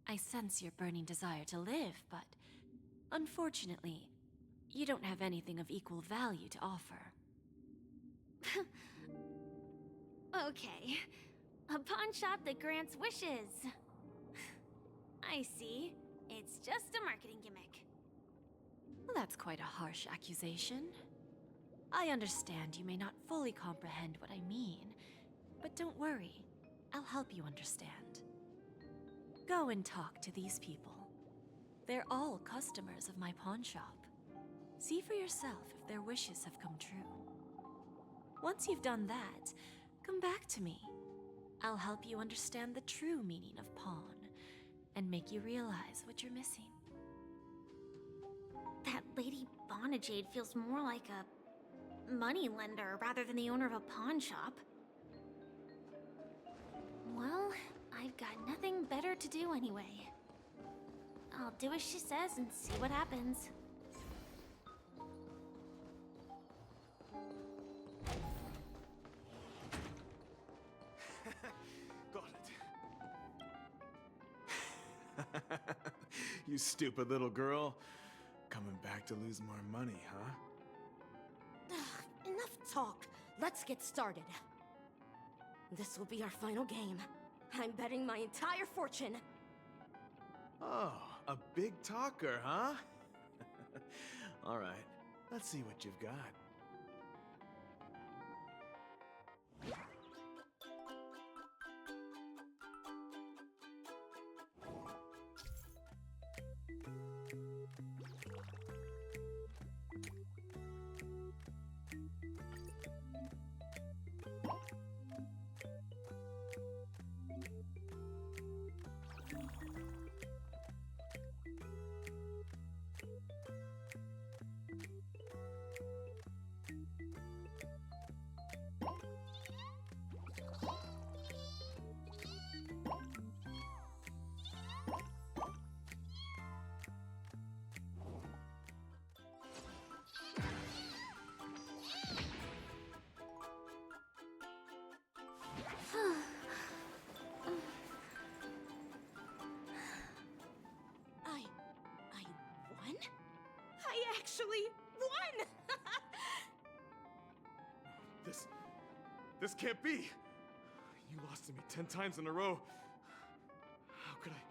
I sense your burning desire to live, but unfortunately, you don't have anything of equal value to offer. Okay. A pawn shop that grants wishes. I see. It's just a marketing gimmick. Well, that's quite a harsh accusation. I understand you may not fully comprehend what I mean, but don't worry. I'll help you understand. Go and talk to these people. They're all customers of my pawn shop. See for yourself if their wishes have come true. Once you've done that, come back to me. I'll help you understand the true meaning of pawn and make you realize what you're missing. That Lady Bonajade feels more like a moneylender rather than the owner of a pawn shop. Well, I've got nothing better to do anyway. I'll do as she says and see what happens. You stupid little girl. Coming back to lose more money, huh? Enough talk. Let's get started. This will be our final game. I'm betting my entire fortune. Oh, a big talker, huh? All right, let's see what you've got. I won? I actually won! This can't be! You lost to me 10 times in a row. How could I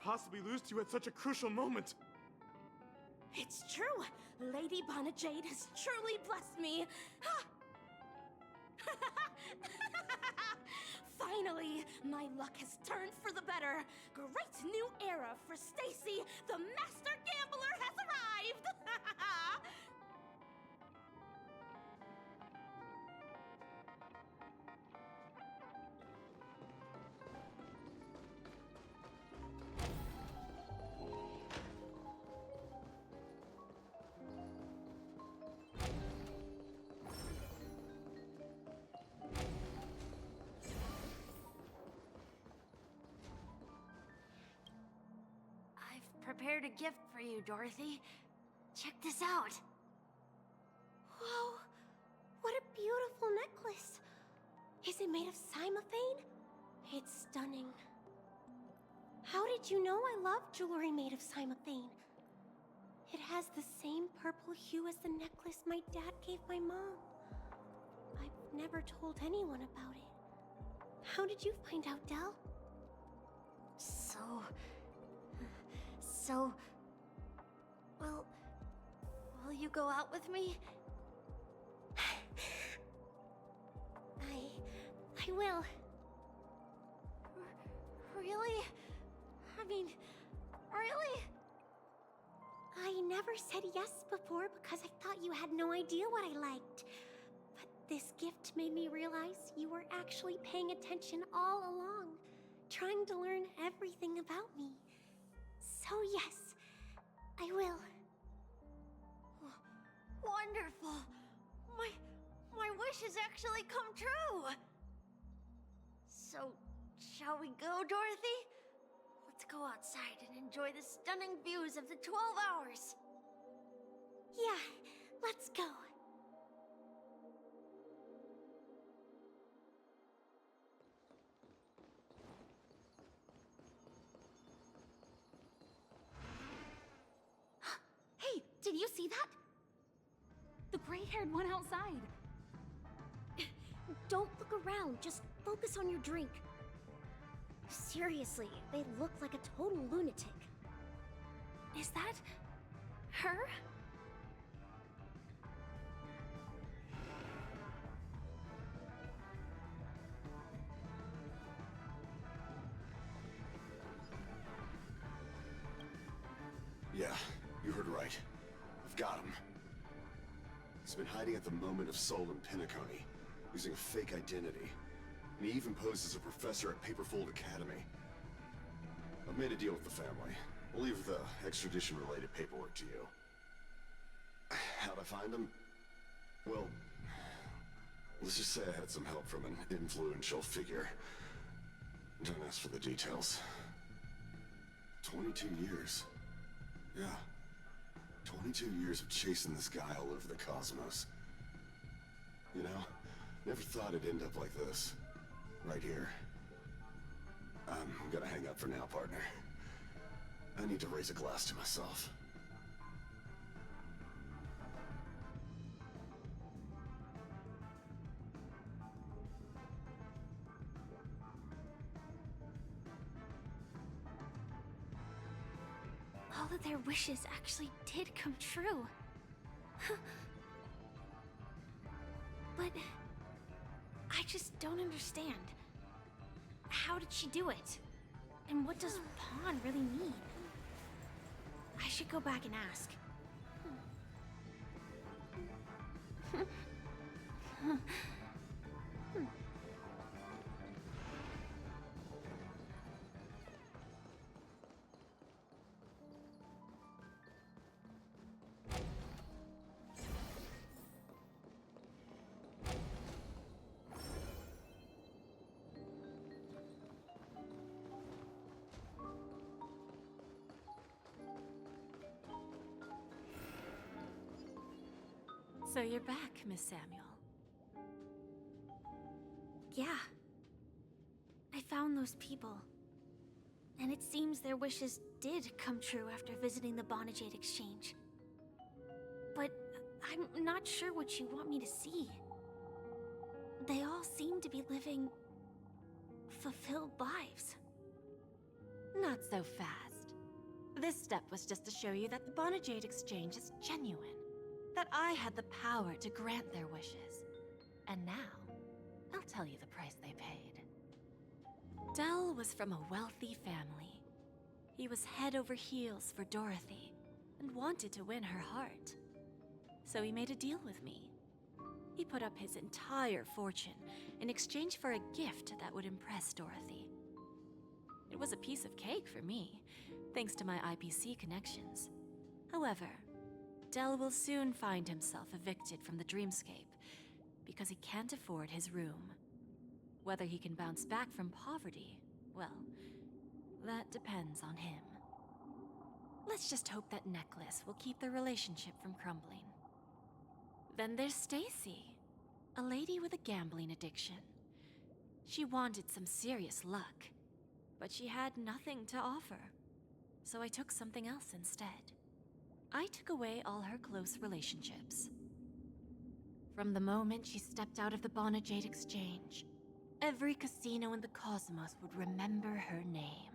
possibly lose to you at such a crucial moment? It's true! Lady Bonajade has truly blessed me! Finally, my luck has turned for the better. Great new era era for Stacy, the master gambler has arrived! Prepared a gift for you, Dorothy. Check this out. Whoa! What a beautiful necklace! Is it made of cymophane? It's stunning. How did you know I love jewelry made of cymophane? It has the same purple hue as the necklace my dad gave my mom. I've never told anyone about it. How did you find out, Del? Will you go out with me? I will. Really? I mean, really? I never said yes before because I thought you had no idea what I liked. But this gift made me realize you were actually paying attention all along, trying to learn everything about me. So yes, I will. Wonderful! My wish has actually come true! So, shall we go, Dorothy? Let's go outside and enjoy the stunning views of the 12 hours! Yeah, let's go. Hey, did you see that? The gray-haired one outside. Don't look around, just focus on your drink. Seriously, they look like a total lunatic. Is that her? Yeah, you heard right. I've got him. He's been hiding at the moment of soul in Penacony, using a fake identity. And he even posed as a professor at Paperfold Academy. I've made a deal with the family. We'll leave the extradition-related paperwork to you. How'd I find him? Well, let's just say I had some help from an influential figure. Don't ask for the details. 22 years. Yeah. 22 years of chasing this guy all over the cosmos. You know, never thought it'd end up like this. Right here. I'm gonna hang up for now, partner. I need to raise a glass to myself. All of their wishes actually did come true. But I just don't understand. How did she do it? And what does pawn really mean? I should go back and ask. So you're back, Miss Samuel. Yeah. I found those people. And it seems their wishes did come true after visiting the Bonajade Exchange. But I'm not sure what you want me to see. They all seem to be living fulfilled lives. Not so fast. This step was just to show you that the Bonajade Exchange is genuine. That I had the power to grant their wishes. And now, I'll tell you the price they paid. Del was from a wealthy family. He was head over heels for Dorothy and wanted to win her heart. So he made a deal with me. He put up his entire fortune in exchange for a gift that would impress Dorothy. It was a piece of cake for me, thanks to my IPC connections. However, Del will soon find himself evicted from the dreamscape because he can't afford his room. Whether he can bounce back from poverty, well, that depends on him. Let's just hope that necklace will keep their relationship from crumbling. Then there's Stacy, a lady with a gambling addiction. She wanted some serious luck, but she had nothing to offer, so I took something else instead. I took away all her close relationships. From the moment she stepped out of the Bonajade Exchange, every casino in the cosmos would remember her name.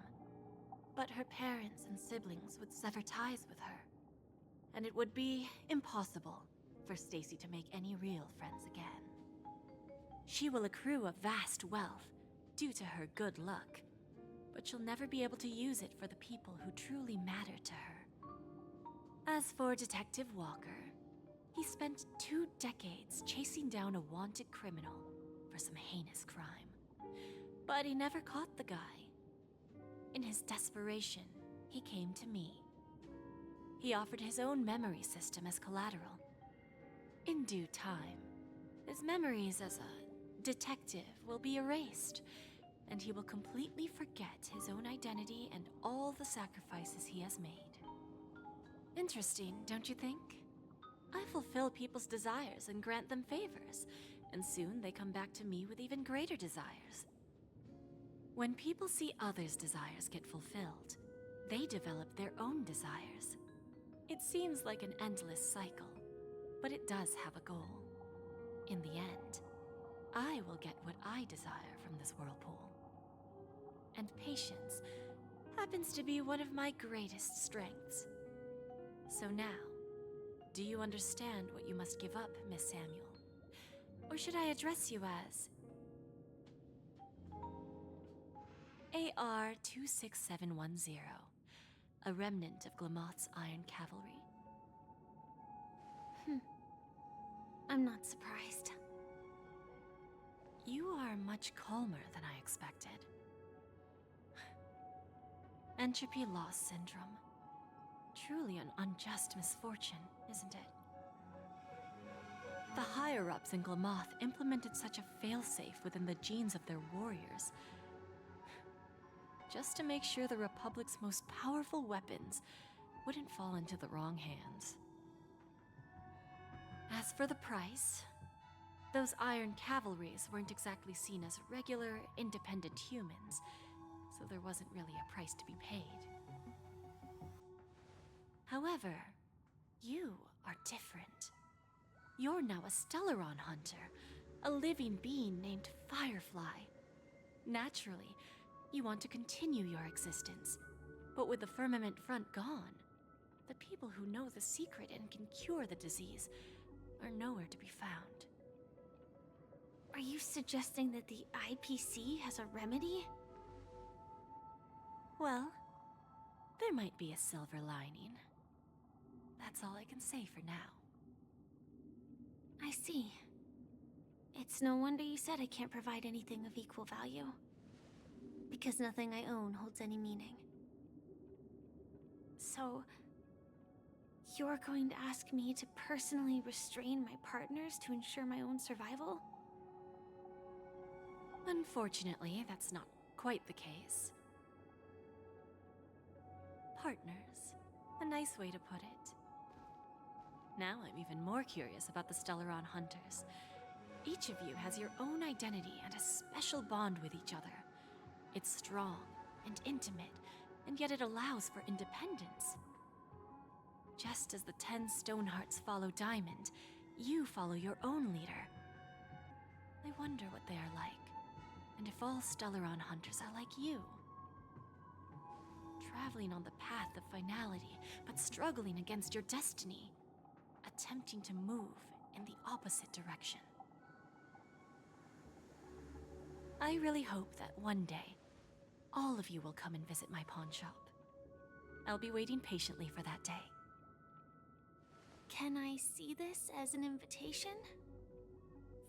But her parents and siblings would sever ties with her, and it would be impossible for Stacy to make any real friends again. She will accrue a vast wealth due to her good luck, but she'll never be able to use it for the people who truly matter to her. As for Detective Walker, he spent 2 decades chasing down a wanted criminal for some heinous crime. But he never caught the guy. In his desperation, he came to me. He offered his own memory system as collateral. In due time, his memories as a detective will be erased, and he will completely forget his own identity and all the sacrifices he has made. Interesting, don't you think? I fulfill people's desires and grant them favors, and soon they come back to me with even greater desires. When people see others' desires get fulfilled, they develop their own desires. It seems like an endless cycle, but it does have a goal. In the end, I will get what I desire from this whirlpool. And patience happens to be one of my greatest strengths. So now, do you understand what you must give up, Miss Samuel? Or should I address you as AR-26710, a remnant of Glamoth's Iron Cavalry? I'm not surprised. You are much calmer than I expected. Entropy loss syndrome. Truly an unjust misfortune, isn't it? The higher-ups in Glamoth implemented such a failsafe within the genes of their warriors, just to make sure the Republic's most powerful weapons wouldn't fall into the wrong hands. As for the price, those Iron Cavalries weren't exactly seen as regular, independent humans, so there wasn't really a price to be paid. However, you are different. You're now a Stellaron hunter, a living being named Firefly. Naturally, you want to continue your existence, but with the Firmament Front gone, the people who know the secret and can cure the disease are nowhere to be found. Are you suggesting that the IPC has a remedy? Well, there might be a silver lining. That's all I can say for now. I see. It's no wonder you said I can't provide anything of equal value. Because nothing I own holds any meaning. So, you're going to ask me to personally restrain my partners to ensure my own survival? Unfortunately, that's not quite the case. Partners. A nice way to put it. Now I'm even more curious about the Stellaron Hunters. Each of you has your own identity and a special bond with each other. It's strong and intimate, and yet it allows for independence. Just as the 10 Stonehearts follow Diamond, you follow your own leader. I wonder what they are like, and if all Stellaron Hunters are like you. Traveling on the path of finality, but struggling against your destiny. Attempting to move in the opposite direction. I really hope that one day, all of you will come and visit my pawn shop. I'll be waiting patiently for that day. Can I see this as an invitation?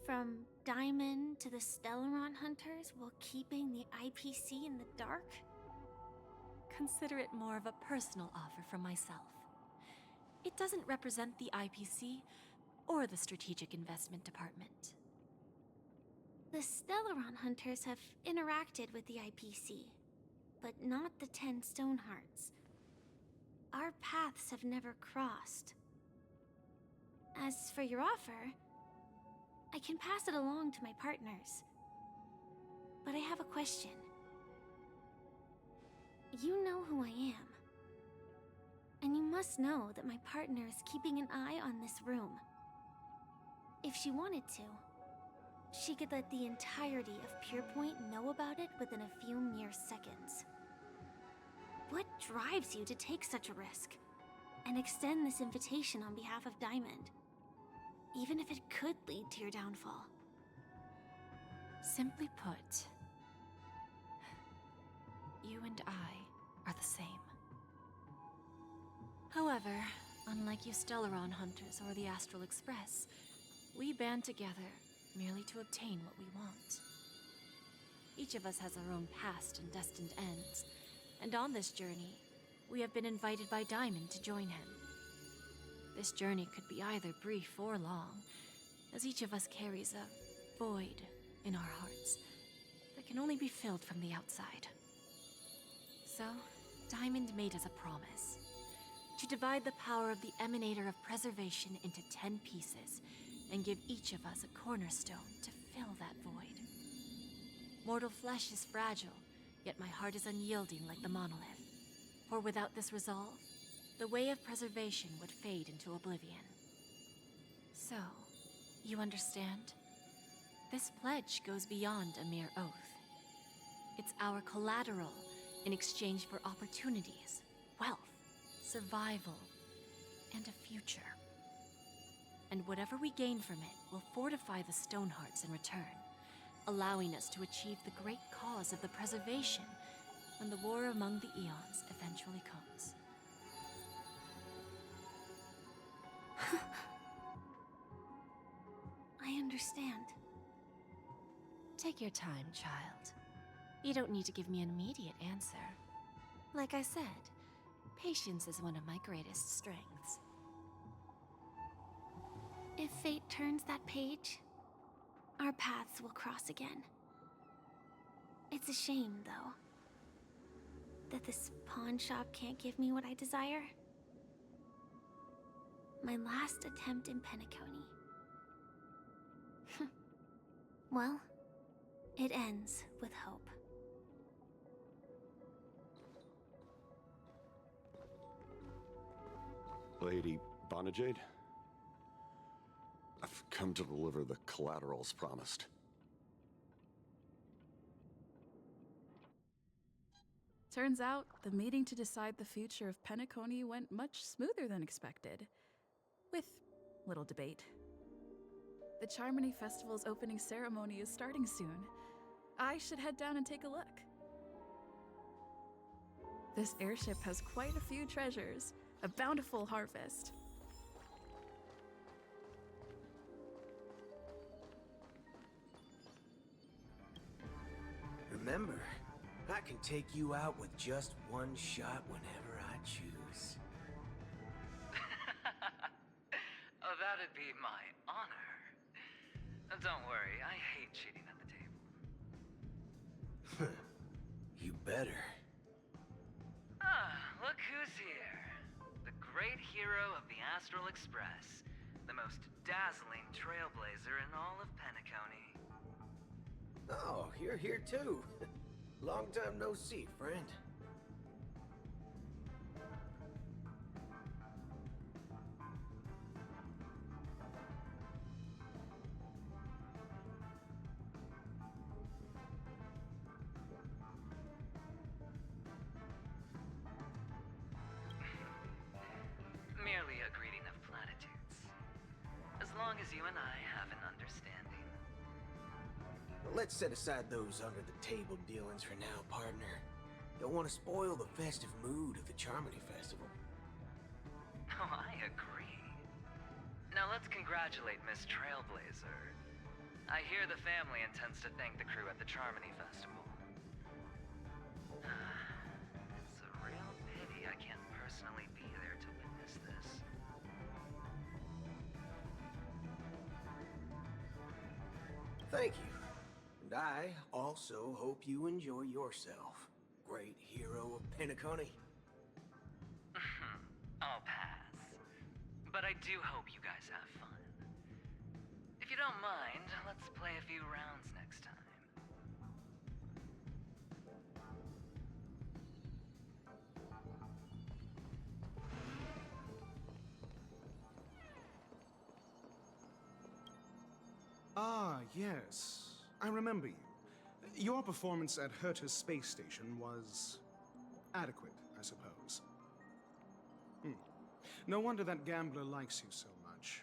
From Diamond to the Stellaron Hunters while keeping the IPC in the dark? Consider it more of a personal offer from myself. It doesn't represent the IPC or the Strategic Investment Department. The Stellaron Hunters have interacted with the IPC, but not the 10 Stonehearts. Our paths have never crossed. As for your offer, I can pass it along to my partners. But I have a question. You know who I am. And you must know that my partner is keeping an eye on this room. If she wanted to, she could let the entirety of Purepoint know about it within a few mere seconds. What drives you to take such a risk and extend this invitation on behalf of Diamond, even if it could lead to your downfall? Simply put, you and I are the same. However, unlike you Stellaron Hunters or the Astral Express, we band together merely to obtain what we want. Each of us has our own past and destined ends, and on this journey, we have been invited by Diamond to join him. This journey could be either brief or long, as each of us carries a void in our hearts that can only be filled from the outside. So, Diamond made us a promise to divide the power of the Emanator of Preservation into 10 pieces and give each of us a cornerstone to fill that void. Mortal flesh is fragile, yet my heart is unyielding like the monolith. For without this resolve, the way of preservation would fade into oblivion. So, you understand? This pledge goes beyond a mere oath. It's our collateral in exchange for opportunities, wealth, survival, and a future. And whatever we gain from it will fortify the Stonehearts in return, allowing us to achieve the great cause of the preservation when the war among the eons eventually comes. I understand. Take your time, child. You don't need to give me an immediate answer. Like I said, patience is one of my greatest strengths. If fate turns that page, our paths will cross again. It's a shame, though, that this pawn shop can't give me what I desire. My last attempt in Penacony. Well, it ends with hope. Lady Bonajade? I've come to deliver the collaterals promised. Turns out, the meeting to decide the future of Penacony went much smoother than expected. With little debate. The Charmony Festival's opening ceremony is starting soon. I should head down and take a look. This airship has quite a few treasures. A bountiful harvest. Remember, I can take you out with just one shot whenever I choose. Oh, that'd be my honor. Don't worry, I hate cheating at the table. You better. Ah, look who's here. The great hero of the Astral Express. The most dazzling trailblazer in all of Penacony. Oh, you're here too. Long time no see, friend. Merely a greeting of platitudes. As long as you and I have an understanding. Let's set aside those under-the-table dealings for now, partner. Don't want to spoil the festive mood of the Charmony Festival. Oh, I agree. Now let's congratulate Miss Trailblazer. I hear the family intends to thank the crew at the Charmony Festival. It's a real pity I can't personally be there to witness this. Thank you. And I also hope you enjoy yourself, great hero of Penacony. I'll pass. But I do hope you guys have fun. If you don't mind, let's play a few rounds next time. Ah, yes. I remember you. Your performance at Herta's space station was adequate, I suppose. No wonder that gambler likes you so much.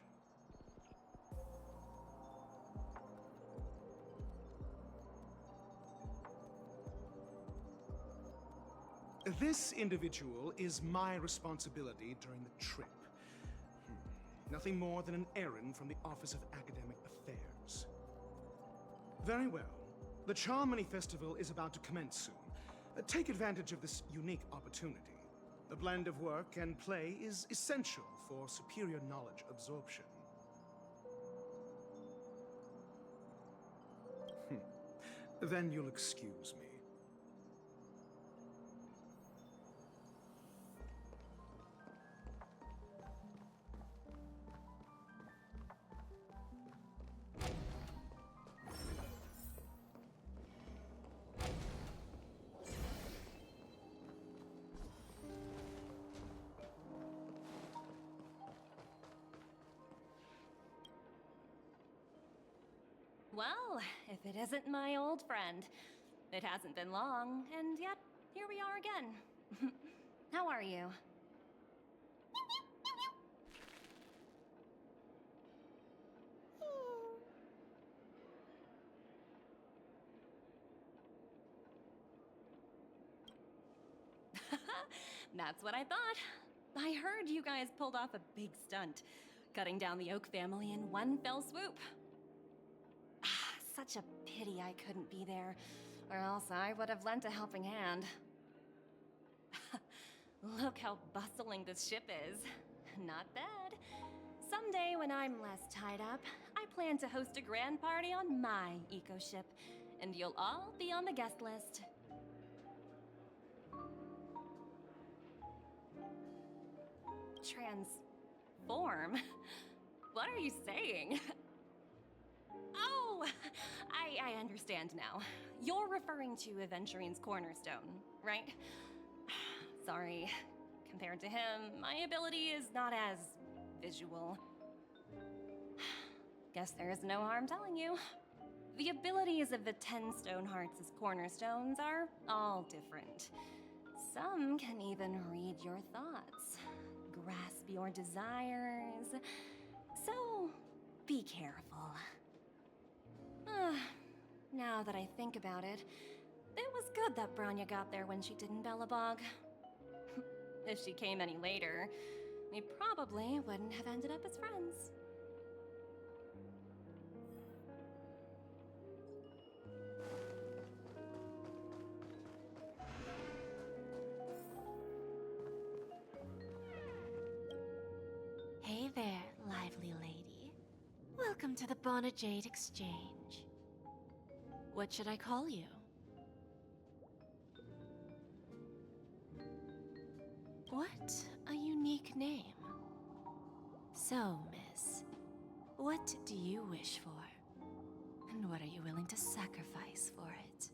This individual is my responsibility during the trip. Nothing more than an errand from the Office of Academic Affairs. Very well. The Charmony Festival is about to commence soon. Take advantage of this unique opportunity. The blend of work and play is essential for superior knowledge absorption. Then you'll excuse me. Well, if it isn't my old friend. It hasn't been long, and yet, here we are again. How are you? That's what I thought. I heard you guys pulled off a big stunt, cutting down the Oak family in one fell swoop. Such a pity I couldn't be there, or else I would have lent a helping hand. Look how bustling this ship is. Not bad. Someday when I'm less tied up, I plan to host a grand party on my eco-ship, and you'll all be on the guest list. Transform? What are you saying? Oh! I understand now. You're referring to Aventurine's cornerstone, right? Sorry. Compared to him, my ability is not as visual. Guess there is no harm telling you. The abilities of the 10 Stonehearts' cornerstones are all different. Some can even read your thoughts, grasp your desires. So, be careful. Now that I think about it, it was good that Branya got there when she did in Bellabog. If she came any later, we probably wouldn't have ended up as friends. Hey there, lively lady. Welcome to the Bonajade Exchange. What should I call you? What a unique name. So, miss, what do you wish for? And what are you willing to sacrifice for it?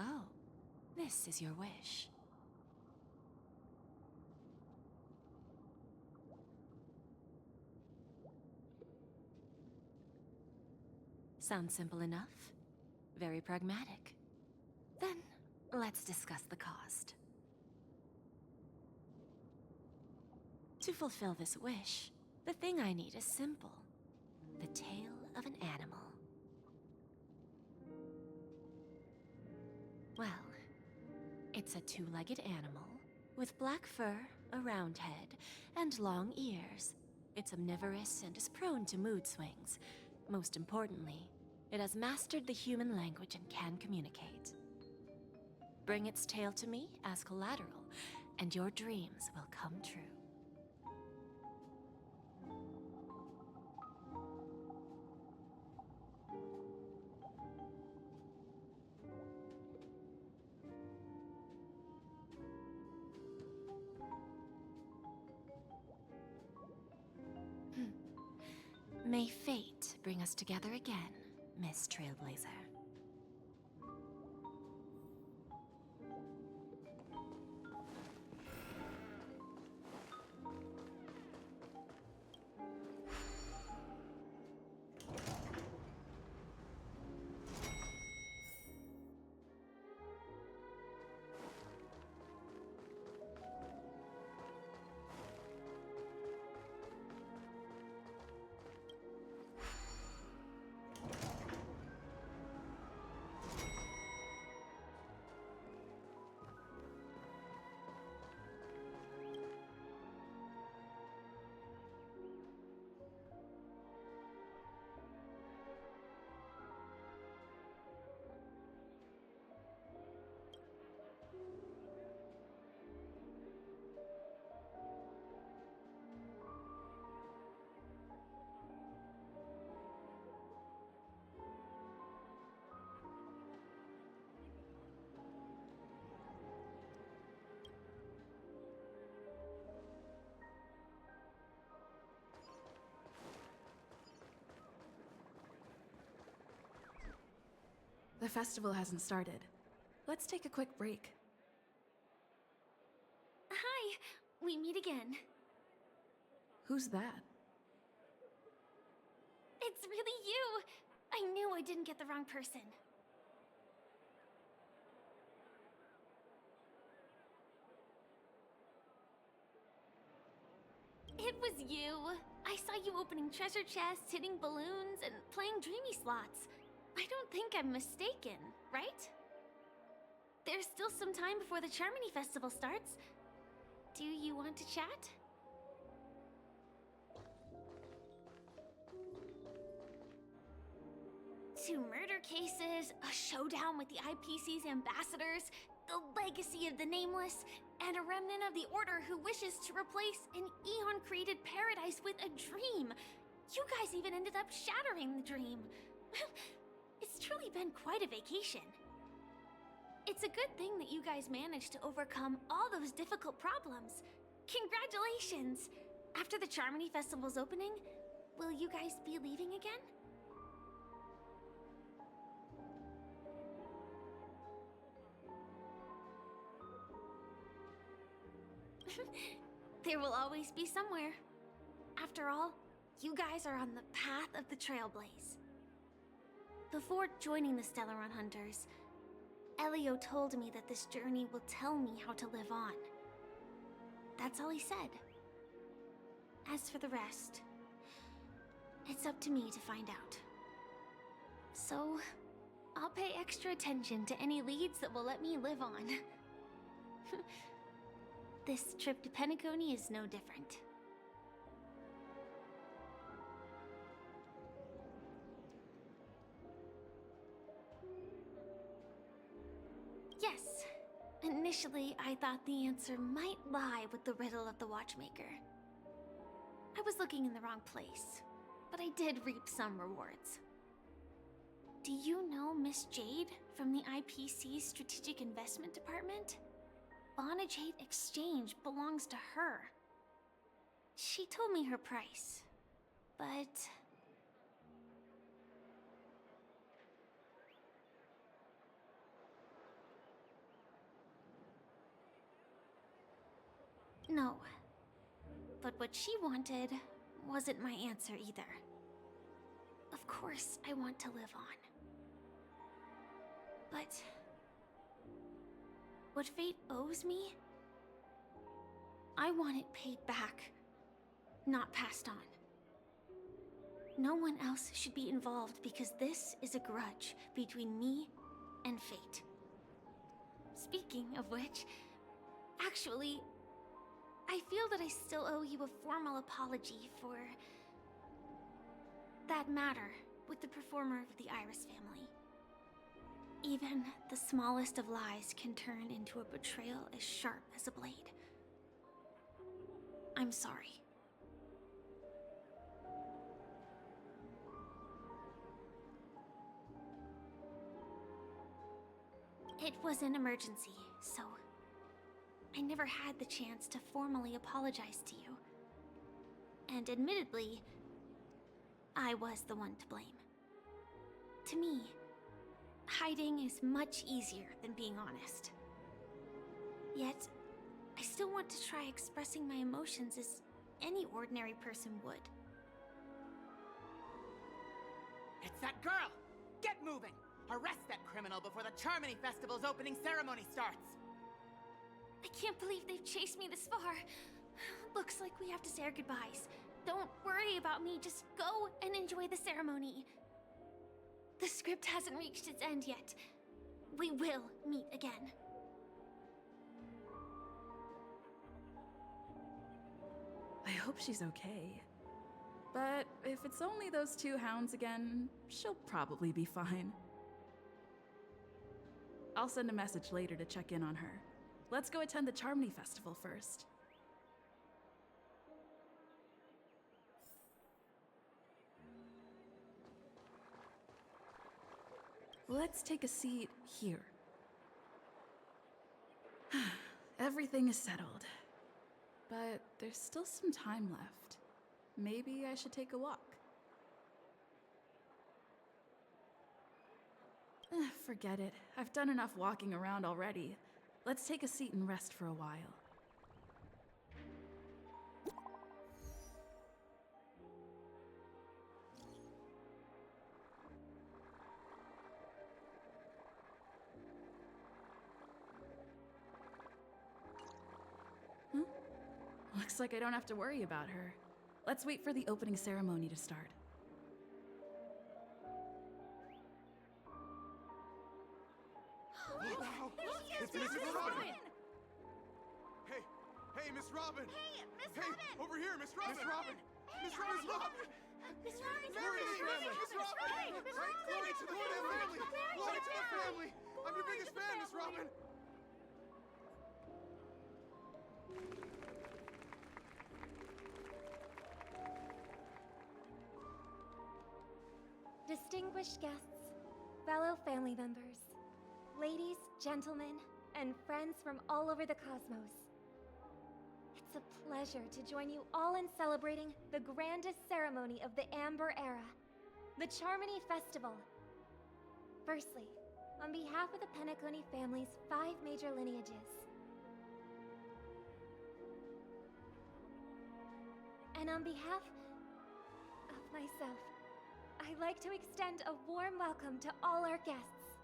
Oh, this is your wish. Sounds simple enough. Very pragmatic. Then, let's discuss the cost. To fulfill this wish, the thing I need is simple. The tail of an animal. Well, it's a two-legged animal with black fur, a round head, and long ears. It's omnivorous and is prone to mood swings. Most importantly, it has mastered the human language and can communicate. Bring its tail to me as collateral, and your dreams will come true. May fate bring us together again, Miss Trailblazer. The festival hasn't started. Let's take a quick break. Hi, we meet again. Who's that? It's really you! I knew I didn't get the wrong person. It was you! I saw you opening treasure chests, hitting balloons, and playing dreamy slots. I don't think I'm mistaken, right? There's still some time before the Charmony Festival starts. Do you want to chat? Two murder cases, a showdown with the IPC's ambassadors, the legacy of the Nameless, and a remnant of the Order who wishes to replace an Eon-created paradise with a dream. You guys even ended up shattering the dream. It's truly been quite a vacation. It's a good thing that you guys managed to overcome all those difficult problems. Congratulations! After the Charmony Festival's opening, will you guys be leaving again? There will always be somewhere. After all, you guys are on the path of the Trailblaze. Before joining the Stellaron Hunters, Elio told me that this journey will tell me how to live on. That's all he said. As for the rest, it's up to me to find out. So, I'll pay extra attention to any leads that will let me live on. This trip to Penacony is no different. Yes. Initially, I thought the answer might lie with the riddle of the Watchmaker. I was looking in the wrong place, but I did reap some rewards. Do you know Miss Jade from the IPC's Strategic Investment Department? Bonajade Exchange belongs to her. She told me her price, but... No. But what she wanted wasn't my answer either. Of course, I want to live on. But... what fate owes me? I want it paid back. not passed on. No one else should be involved because this is a grudge between me and fate. Speaking of which, actually, I feel that I still owe you a formal apology for that matter with the performer of the Iris family. Even the smallest of lies can turn into a betrayal as sharp as a blade. I'm sorry. It was an emergency, so I never had the chance to formally apologize to you. And admittedly, I was the one to blame. To me, hiding is much easier than being honest. Yet, I still want to try expressing my emotions as any ordinary person would. It's that girl! Get moving! Arrest that criminal before the Charmony Festival's opening ceremony starts! I can't believe they've chased me this far. Looks like we have to say our goodbyes. Don't worry about me, just go and enjoy the ceremony. The script hasn't reached its end yet. We will meet again. I hope she's okay. But if it's only those two hounds again, she'll probably be fine. I'll send a message later to check in on her. Let's go attend the Charmony Festival first. Let's take a seat here. Everything is settled. But there's still some time left. Maybe I should take a walk. Forget it. I've done enough walking around already. Let's take a seat and rest for a while. Looks like I don't have to worry about her. Let's wait for the opening ceremony to start. Wow! It's Miss Robin! Hey! Hey, Miss Robin! Hey, Miss Hey, Robin! over here, Miss Robin! Miss Robin! Miss Robin! Miss Robin! Miss Robin! Glory to the family! Miss Robin! Glory to the family! Glory to the family! I'm your biggest fan, Miss Robin! Distinguished guests, fellow family members, ladies, gentlemen, and friends from all over the cosmos. It's a pleasure to join you all in celebrating the grandest ceremony of the Amber Era, the Charmony Festival. Firstly, on behalf of the Penacony family's 5 major lineages, and on behalf of myself, I'd like to extend a warm welcome to all our guests.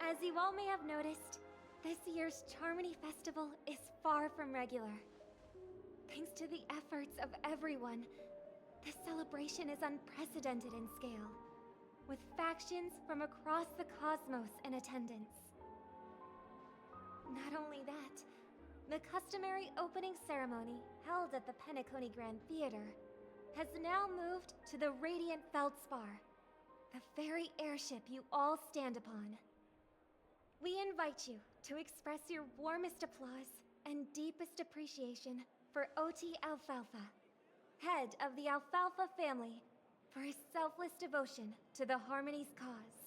As you all may have noticed, this year's Charmony Festival is far from regular. Thanks to the efforts of everyone, the celebration is unprecedented in scale, with factions from across the cosmos in attendance. Not only that, the customary opening ceremony held at the Penacony Grand Theater has now moved to the Radiant Feldspar, the very airship you all stand upon. We invite you to express your warmest applause and deepest appreciation for OT Alfalfa, head of the Alfalfa family, for his selfless devotion to the Harmony's cause.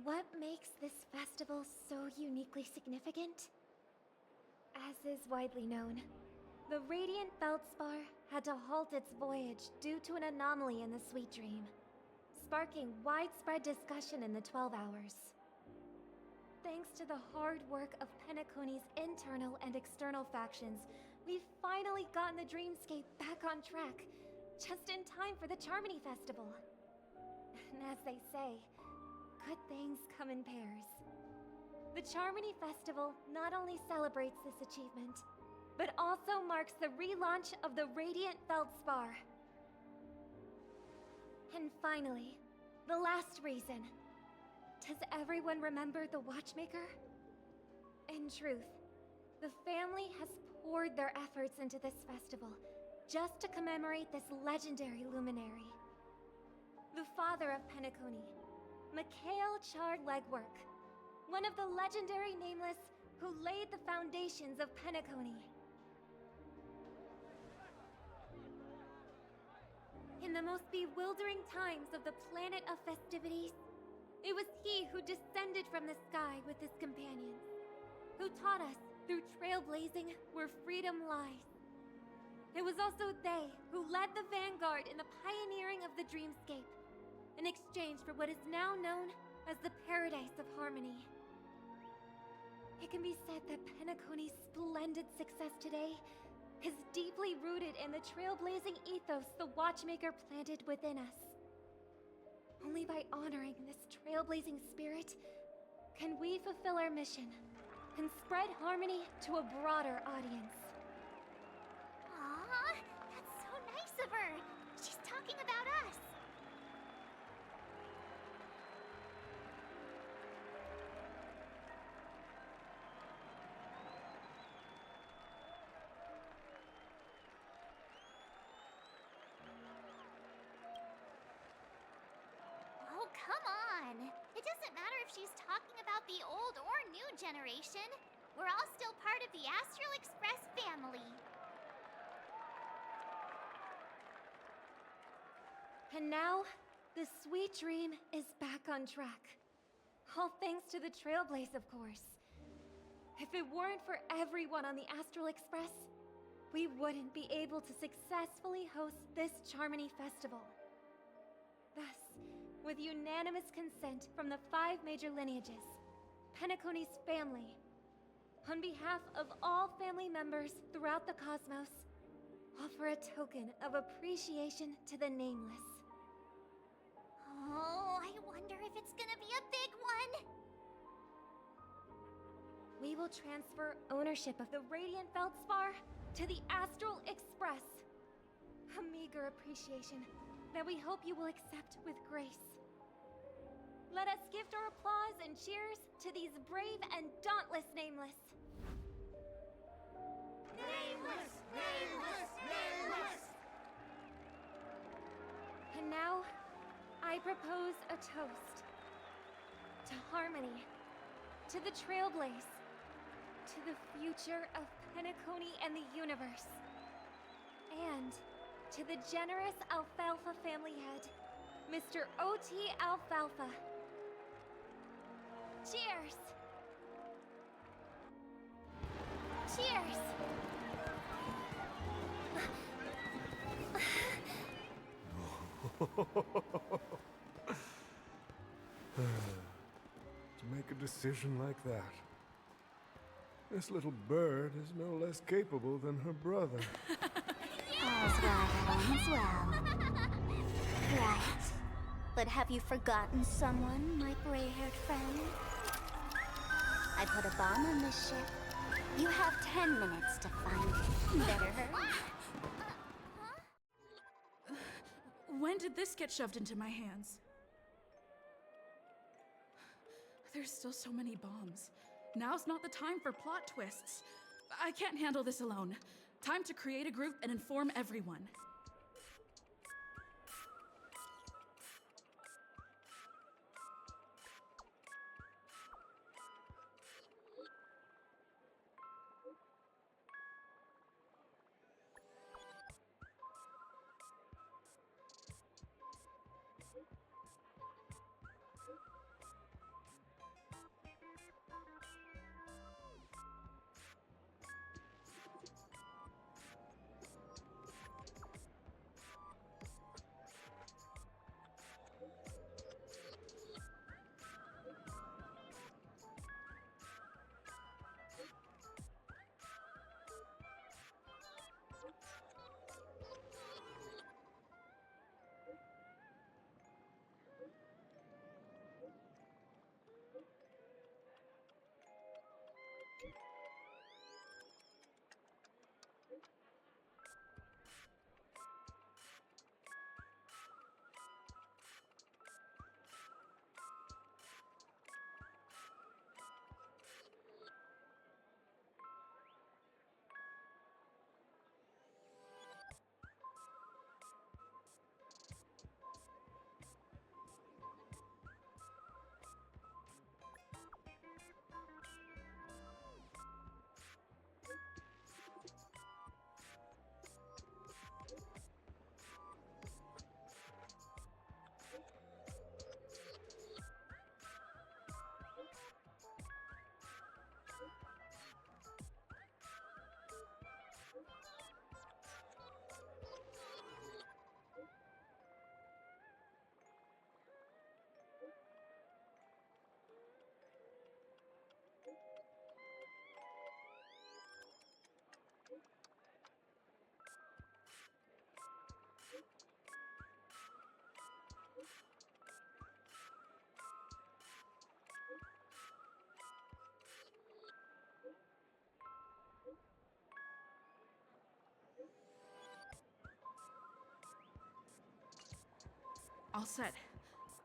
What makes this festival so uniquely significant? As is widely known, the Radiant Feldspar had to halt its voyage due to an anomaly in the Sweet Dream, sparking widespread discussion in the 12 Hours. Thanks to the hard work of Penacony's internal and external factions, we've finally gotten the Dreamscape back on track, just in time for the Charmony Festival. And as they say, good things come in pairs. The Charmony Festival not only celebrates this achievement, but also marks the relaunch of the Radiant Feldspar. And finally, the last reason. Does everyone remember the Watchmaker? In truth, the family has poured their efforts into this festival just to commemorate this legendary luminary. The father of Penacony, Mikhail Chard Legwork, one of the legendary Nameless who laid the foundations of Penacony. In the most bewildering times of the planet of festivities, it was he who descended from the sky with his companions, who taught us through trailblazing where freedom lies. It was also they who led the vanguard in the pioneering of the dreamscape, in exchange for what is now known as the Paradise of Harmony. It can be said that Penacony's splendid success today is deeply rooted in the trailblazing ethos the Watchmaker planted within us. Only by honoring this trailblazing spirit can we fulfill our mission and spread harmony to a broader audience. Aw, that's so nice of her. She's talking about us. Oh, come on. It doesn't matter if she's talking about the old or new generation. We're all still part of the Astral Express family. And now, the sweet dream is back on track. All thanks to the Trailblaze, of course. If it weren't for everyone on the Astral Express, we wouldn't be able to successfully host this Charmony Festival. Thus, with unanimous consent from the 5 major lineages, Penacony's family, on behalf of all family members throughout the cosmos, offer a token of appreciation to the Nameless. Oh, I wonder if it's gonna be a big one. We will transfer ownership of the Radiant Feldspar to the Astral Express. A meager appreciation that we hope you will accept with grace. Let us gift our applause and cheers to these brave and dauntless Nameless. Nameless! Nameless! Nameless! And now, I propose a toast. To harmony, to the Trailblaze, to the future of Penacony and the universe, and to the generous Alfalfa family head, Mr. O.T. Alfalfa. Cheers! Cheers! To make a decision like that. This little bird is no less capable than her brother. All's well that ends well. Right. But have you forgotten someone, my gray-haired friend? I put a bomb on this ship. You have 10 minutes to find it. Better hurry. When did this get shoved into my hands? There's still so many bombs. Now's not the time for plot twists. I can't handle this alone. Time to create a group and inform everyone. All set.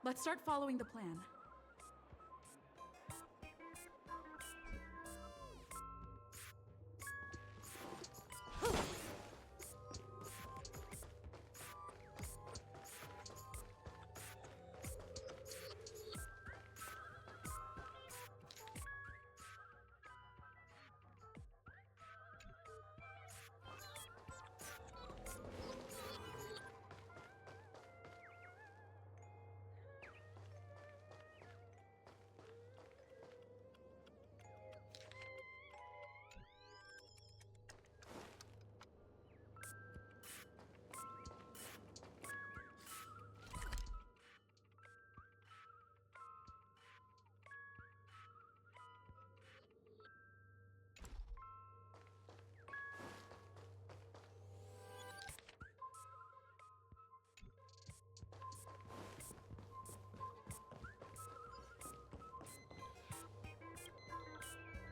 Let's start following the plan.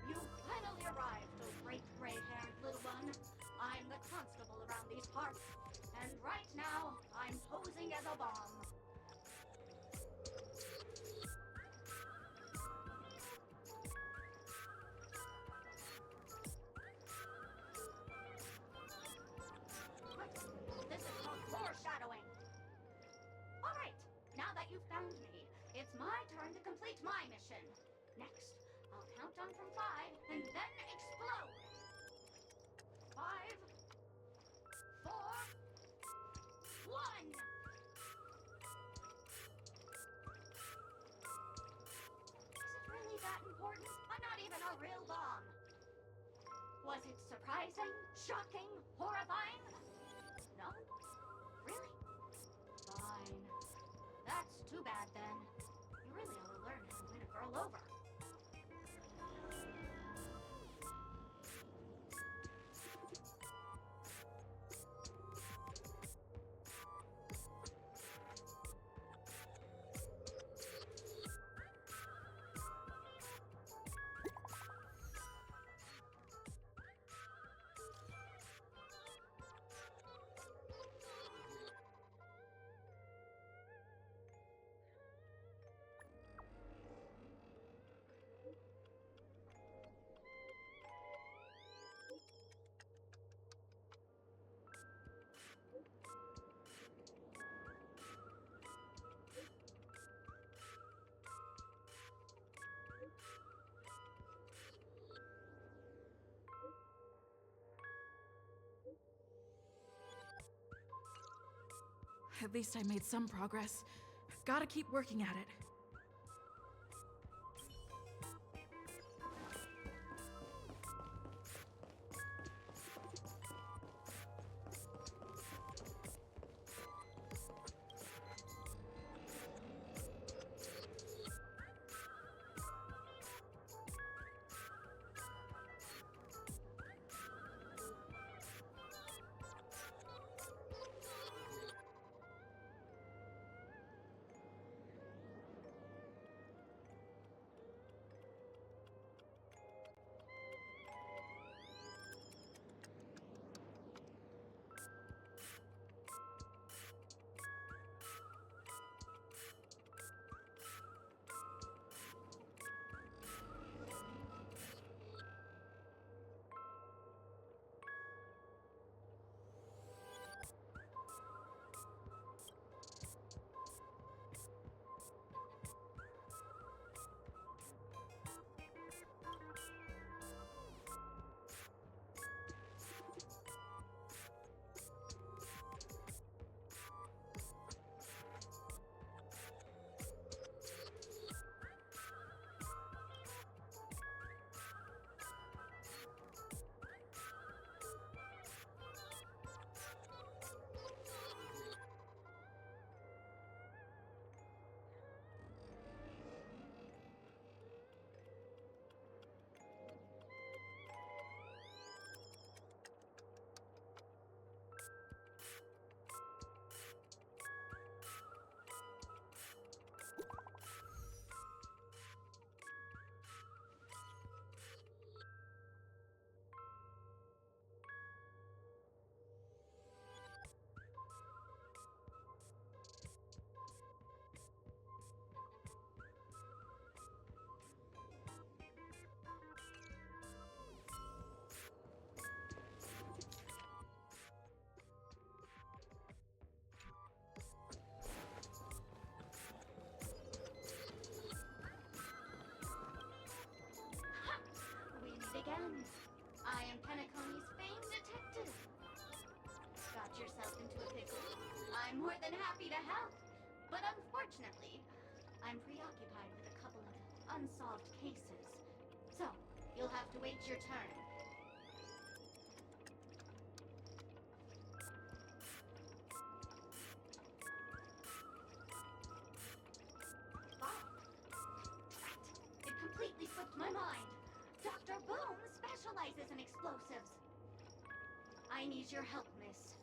You finally arrived, oh great gray-haired little one. I'm the constable around these parts, and right now, I'm posing as a bomb. This is called foreshadowing. All right, now that you've found me, it's my turn to complete my mission. Next, I'll count down from 5 and then explode. 5, 4, 1. Is it really that important? I'm not even a real bomb. Was it surprising, shocking, horrifying? No? Really? Fine. That's too bad then. You really ought to learn how to win a girl over. At least I made some progress. Gotta keep working at it. Unfortunately, I'm preoccupied with a couple of unsolved cases. So, you'll have to wait your turn. Bomb? Drat! It completely slipped my mind. Dr. Boom specializes in explosives. I need your help, miss.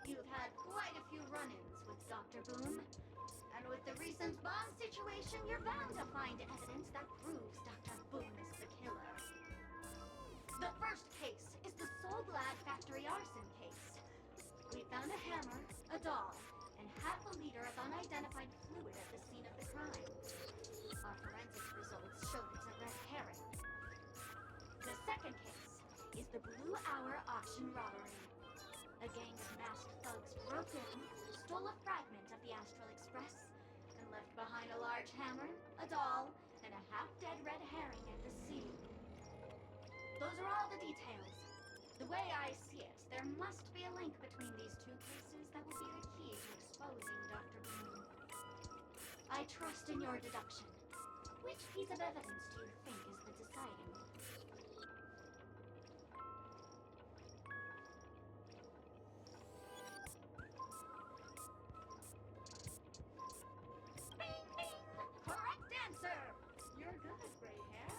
You've had quite a few run-ins with Dr. Boom. And with the recent bomb situation, you're bound to find evidence that proves Dr. Boom is the killer. The first case is the Soul Glad factory arson case. We found a hammer, a doll, and half a liter of unidentified fluid at the scene of the crime. Our forensics results showed it's a red herring. The second case is the Blue Hour auction robbery. A gang of masked thugs broke in, stole a fragment of the Astral Express, and left behind a large hammer, a doll, and a half-dead red herring at the scene. Those are all the details. The way I see it, there must be a link between these two cases that will be the key to exposing Dr. Bloom. I trust in your deduction. Which piece of evidence do you think is the deciding one? Bing, bing! Correct answer! You're good, gray hair.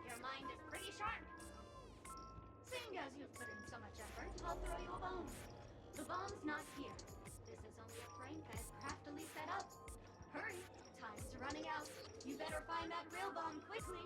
Your mind is pretty sharp. Seeing as you've put in so much effort, I'll throw you a bone. The bomb's not here. This is only a prank I've craftily set up. Hurry, time's running out. You better find that real bomb quickly.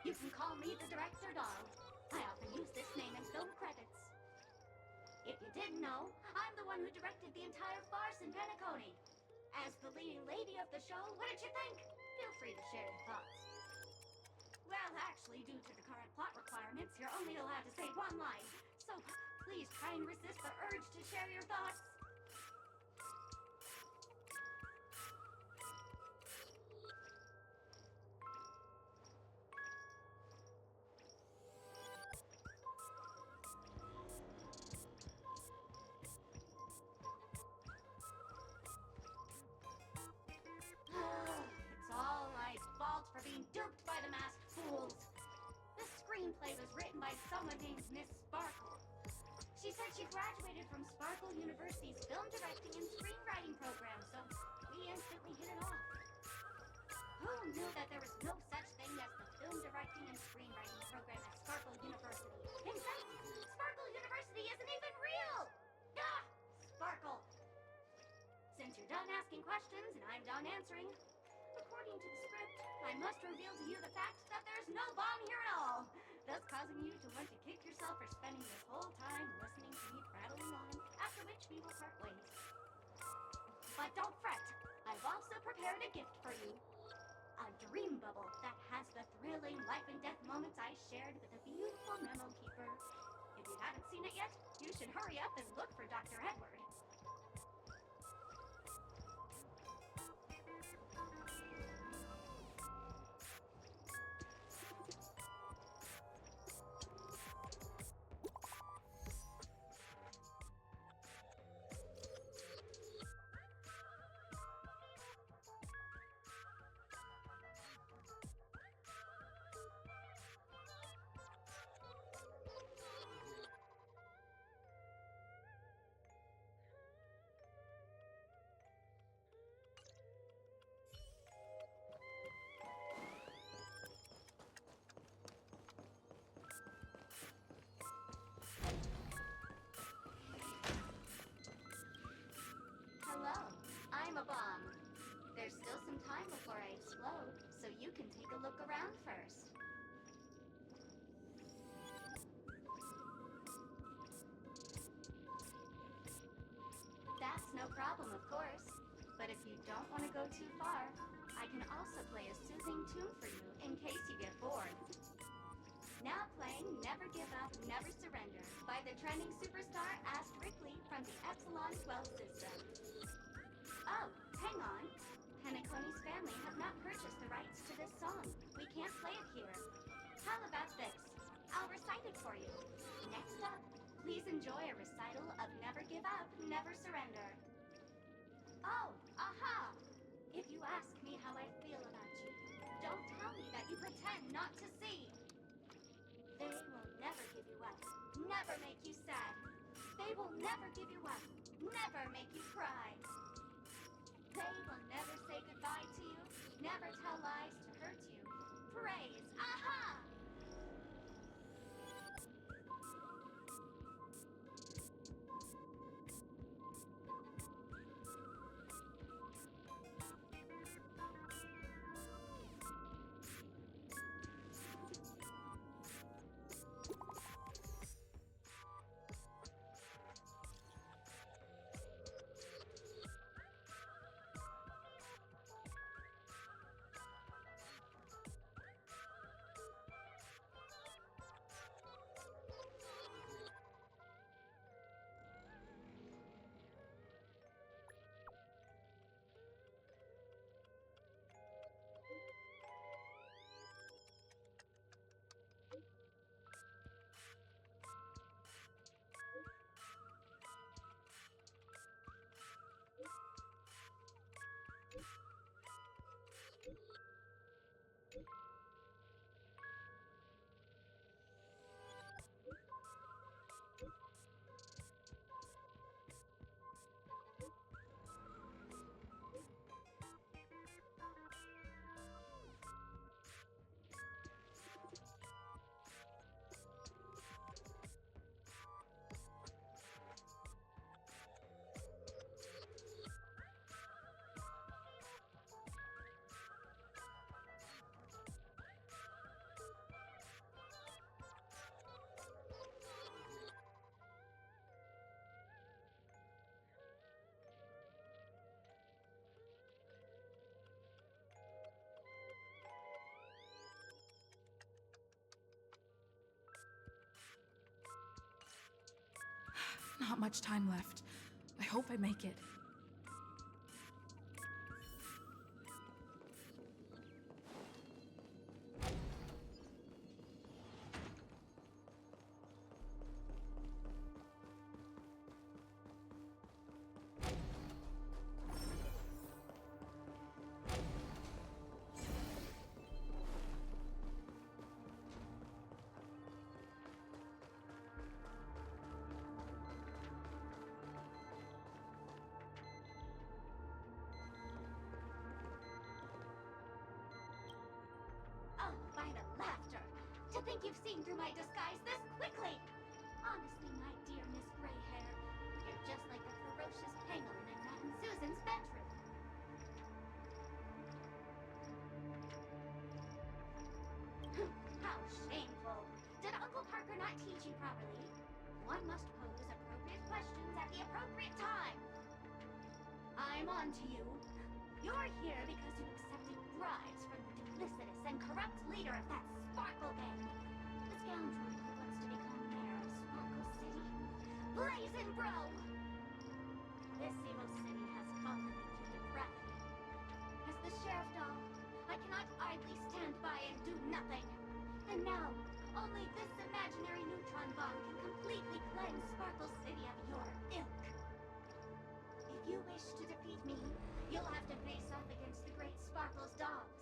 You can call me the Director Doll. I often use this name in film credits. If you didn't know, I'm the one who directed the entire farce in Penacony. As the leading lady of the show, what did you think? Feel free to share your thoughts. Well, actually, due to the current plot requirements, you're only allowed to say one line. So please try and resist the urge to share your thoughts. It's all my fault for being duped by the masked fools. The screenplay was written by someone named Miss Sparkle. She said she graduated from Sparkle University's film directing and screenwriting program, so we instantly hit it off. Who knew that there was no such thing as the film directing and screenwriting program at Sparkle University? In fact, Sparkle University isn't even real! Ah! Sparkle! Since you're done asking questions and I'm done answering, according to the script, I must reveal to you the fact that there's no bomb here at all, thus causing you to want to kick yourself for spending this whole time listening to me prattling on, after which we will part ways. But don't fret, I've also prepared a gift for you. A dream bubble that has the thrilling life and death moments I shared with the beautiful memo keeper. If you haven't seen it yet, you should hurry up and look for Dr. Edward. a bomb. There's still some time before I explode, so you can take a look around first. That's no problem, of course. But if you don't want to go too far, I can also play a soothing tune for you in case you get bored. Now playing Never Give Up, Never Surrender by the trending superstar Asked Rickley from the Epsilon 12 system. Oh, hang on. Penacony's family have not purchased the rights to this song. We can't play it here. How about this? I'll recite it for you. Next up, please enjoy a recital of Never Give Up, Never Surrender. Oh, aha! If you ask me how I feel about you, don't tell me that you pretend not to see. They will never give you up, never make you sad. They will never give you up, never make you cry. They will never say goodbye to you, never tell lies to hurt you. Praise, aha! Not much time left. I hope I make it. Oh, by the laughter! To think you've seen through my disguise this quickly! Honestly, my dear Miss Greyhair, you're just like the ferocious pangolin in Matt and Susan's bedroom. How shameful! Did Uncle Parker not teach you properly? One must pose appropriate questions at the appropriate time. I'm on to you. You're here because you accepted bribes from the duplicitous and corrupt leader of that Sparkle gang. The scoundrel who wants to become mayor of Sparkle City. Blazin' Bro! This evil city has fallen into depravity. As the sheriff doll, I cannot idly stand by and do nothing. And now, only this imaginary neutron bomb can completely cleanse Sparkle City of your ilk. If you wish to defeat me, you'll have to face off against the great Sparkle's dogs.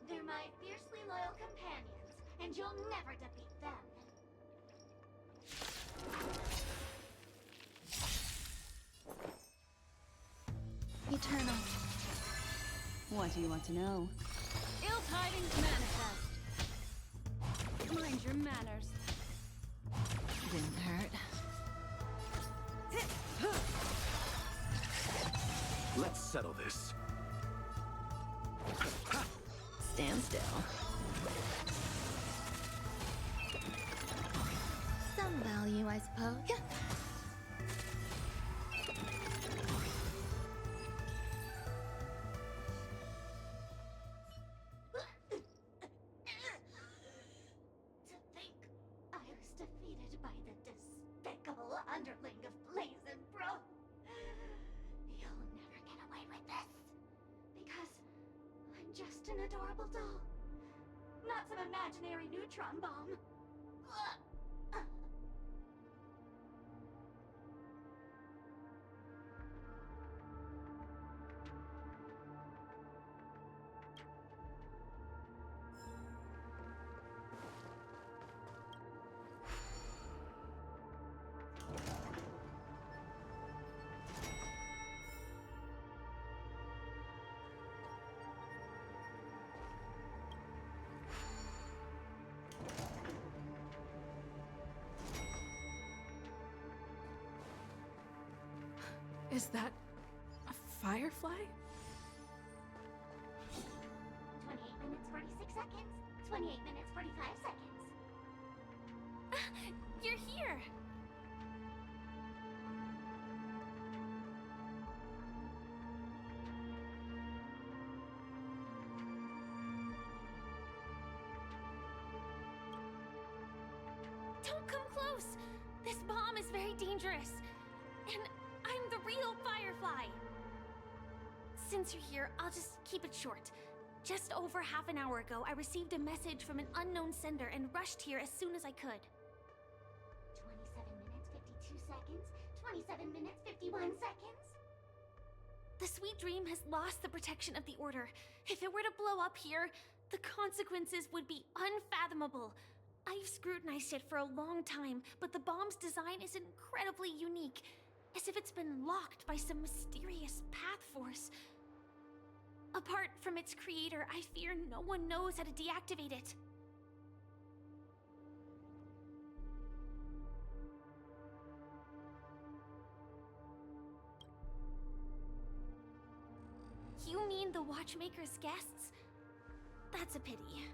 They're my fiercely loyal companions, and you'll never defeat them. Eternal. What do you want to know? Ill tidings manifest. Mind your manners. Didn't hurt. Let's settle this. Stand still. Some value, I suppose. Yeah. To think I was defeated by the despicable underling of Blaze and Bro. You'll never get away with this. Because I'm just an adorable doll. Not some imaginary neutron bomb. Is that a firefly? 28 minutes, 46 seconds. 28 minutes, 45 seconds. You're here! Don't come close! This bomb is very dangerous. And I'm the real Firefly! Since you're here, I'll just keep it short. Just over half an hour ago, I received a message from an unknown sender and rushed here as soon as I could. 27 minutes, 52 seconds. 27 minutes, 51 seconds. The Sweet Dream has lost the protection of the Order. If it were to blow up here, the consequences would be unfathomable. I've scrutinized it for a long time, but the bomb's design is incredibly unique, as if it's been locked by some mysterious path force. Apart from its creator, I fear no one knows how to deactivate it. You mean the Watchmaker's guests? That's a pity.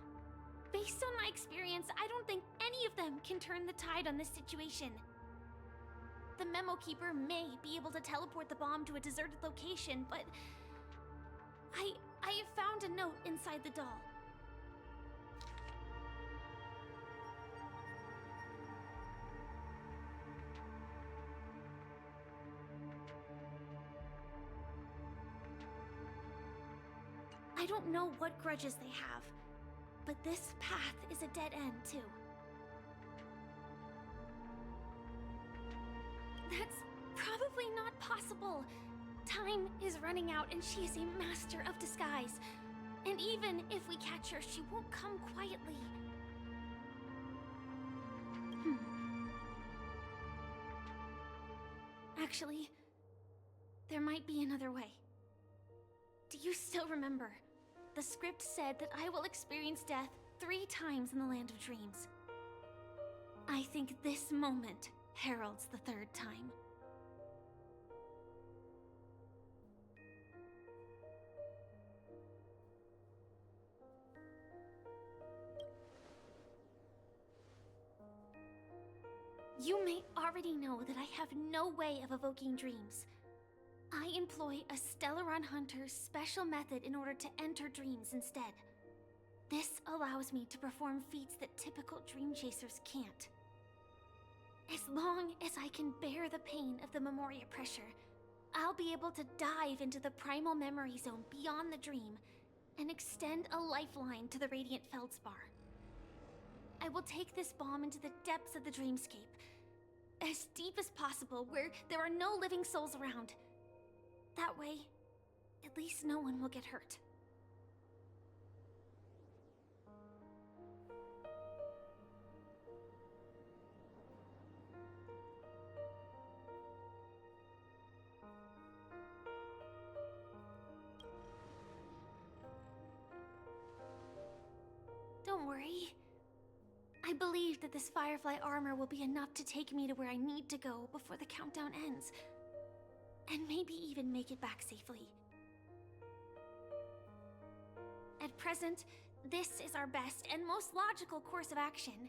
Based on my experience, I don't think any of them can turn the tide on this situation. The Memo Keeper may be able to teleport the bomb to a deserted location, but I have found a note inside the doll. I don't know what grudges they have, but this path is a dead end, too. That's probably not possible. Time is running out and she is a master of disguise. And even if we catch her, she won't come quietly. Actually, there might be another way. Do you still remember? The script said that I will experience death 3 times in the Land of Dreams. I think this moment heralds the 3rd time. You may already know that I have no way of evoking dreams. I employ a Stellaron Hunter's special method in order to enter dreams instead. This allows me to perform feats that typical dream chasers can't. As long as I can bear the pain of the Memoria pressure, I'll be able to dive into the primal memory zone beyond the dream and extend a lifeline to the Radiant Feldspar. I will take this bomb into the depths of the dreamscape, as deep as possible where there are no living souls around. That way, at least no one will get hurt. Don't worry. I believe that this Firefly armor will be enough to take me to where I need to go before the countdown ends. and maybe even make it back safely. At present, this is our best and most logical course of action.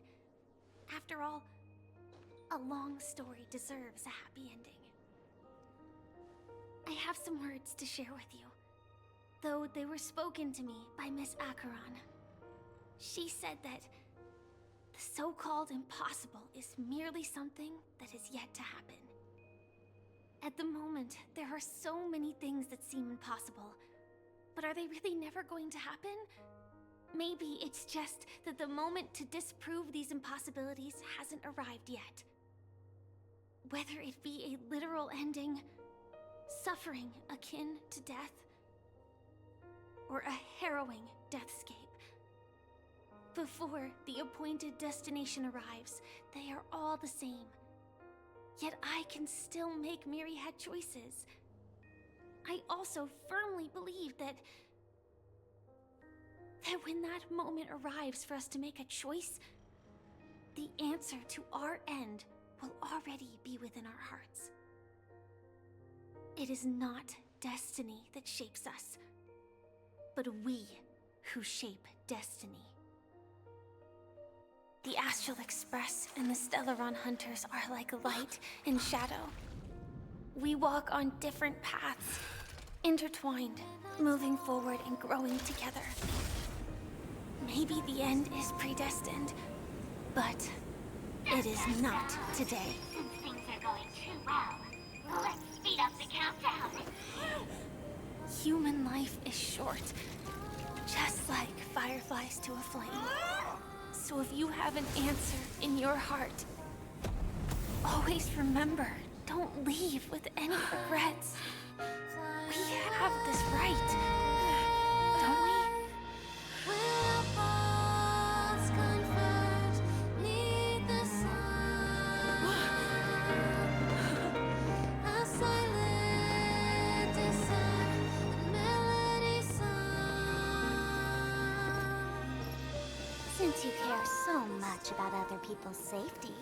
After all, a long story deserves a happy ending. I have some words to share with you, though they were spoken to me by Miss Acheron. She said that the so-called impossible is merely something that is yet to happen. At the moment, there are so many things that seem impossible, but are they really never going to happen? Maybe it's just that the moment to disprove these impossibilities hasn't arrived yet. Whether it be a literal ending, suffering akin to death, or a harrowing deathscape. Before the appointed destination arrives, they are all the same. Yet I can still make myriad choices. I also firmly believe that when that moment arrives for us to make a choice, the answer to our end will already be within our hearts. It is not destiny that shapes us, but we who shape destiny. The Astral Express and the Stellaron Hunters are like light and shadow. We walk on different paths, intertwined, moving forward and growing together. Maybe the end is predestined, but it is not today. Since things are going too well, let's speed up the countdown. Human life is short, just like fireflies to a flame. So if you have an answer in your heart, always remember, don't leave with any regrets. We have this right, don't we? Since you care so much about other people's safety,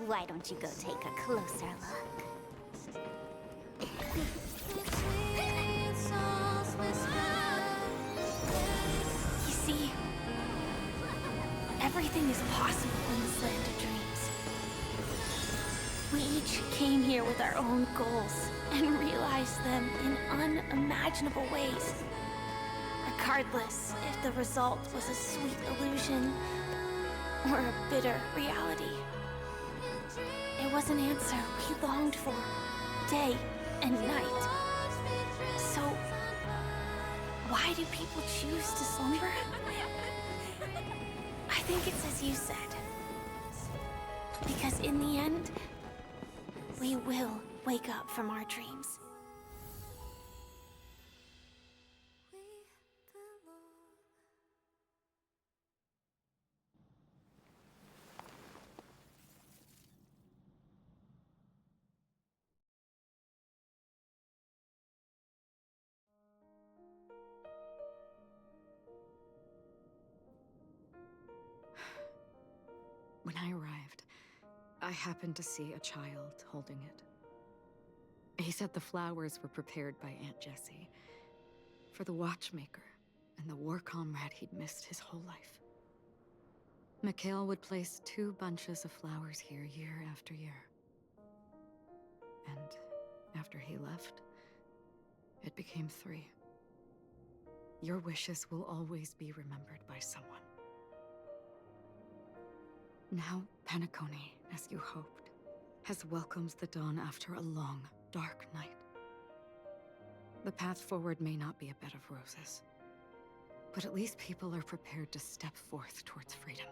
why don't you go take a closer look? You see, everything is possible in this land of dreams. We each came here with our own goals and realized them in unimaginable ways. Regardless if the result was a sweet illusion or a bitter reality. It was an answer we longed for, day and night. So, why do people choose to slumber? I think it's as you said. Because in the end, we will wake up from our dreams. When I arrived, I happened to see a child holding it. He said the flowers were prepared by Aunt Jessie for the watchmaker and the war comrade he'd missed his whole life. Mikhail would place 2 bunches of flowers here year after year. And after he left, it became 3. Your wishes will always be remembered by someone. Now, Penacony, as you hoped, has welcomed the dawn after a long, dark night. The path forward may not be a bed of roses, but at least people are prepared to step forth towards freedom.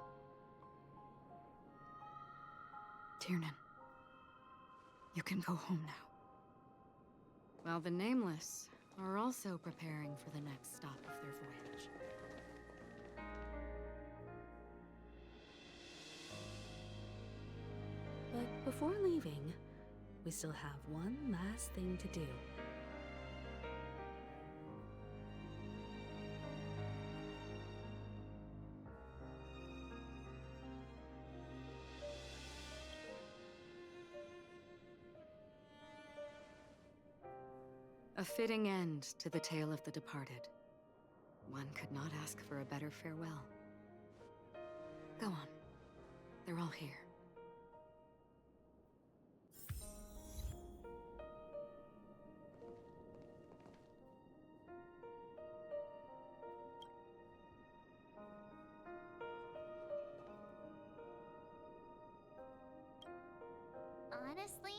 Tiernan, you can go home now. While the Nameless are also preparing for the next stop of their voyage. But before leaving, we still have one last thing to do. A fitting end to the tale of the departed. One could not ask for a better farewell. Go on. They're all here. Honestly,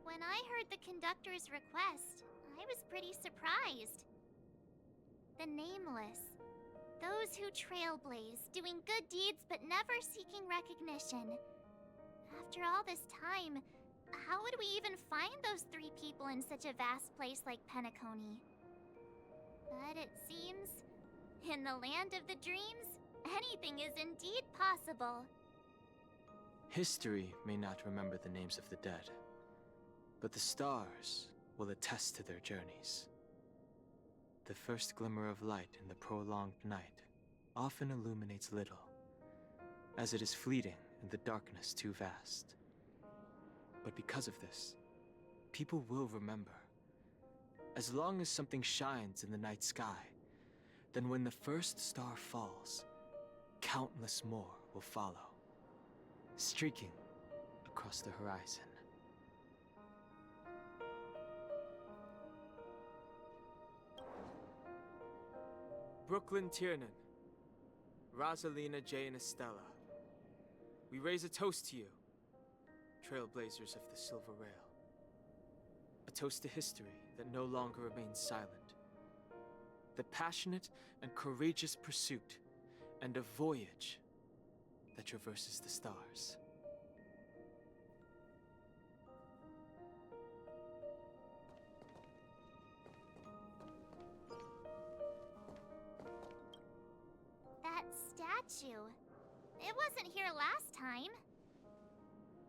when I heard the conductor's request, I was pretty surprised. The Nameless. Those who trailblaze, doing good deeds but never seeking recognition. After all this time, how would we even find those 3 people in such a vast place like Penacony? But it seems, in the land of the dreams, anything is indeed possible. History may not remember the names of the dead, but the stars will attest to their journeys. The first glimmer of light in the prolonged night often illuminates little, as it is fleeting and the darkness too vast. But because of this, people will remember. As long as something shines in the night sky, then when the first star falls, countless more will follow, streaking across the horizon. Brooklyn Tiernan, Rosalina J. and Estella, we raise a toast to you, trailblazers of the Silver Rail. A toast to history that no longer remains silent. The passionate and courageous pursuit, and a voyage that traverses the stars. That statue. It wasn't here last time.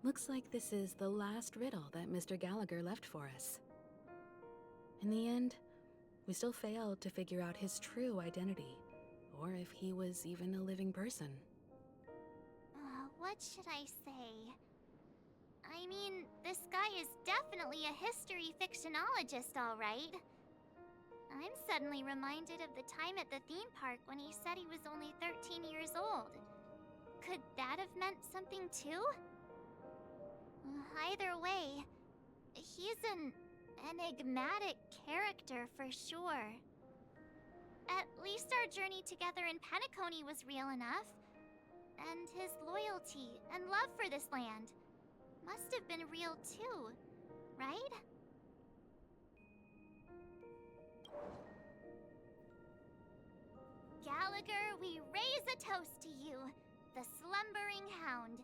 Looks like this is the last riddle that Mr. Gallagher left for us. In the end, we still failed to figure out his true identity, or if he was even a living person. What should I say? I mean, this guy is definitely a history fictionologist, all right. I'm suddenly reminded of the time at the theme park when he said he was only 13 years old. Could that have meant something too? Either way, he's an enigmatic character for sure. At least our journey together in Penacony was real enough. And his loyalty and love for this land must have been real too, right? Gallagher, we raise a toast to you, the slumbering hound.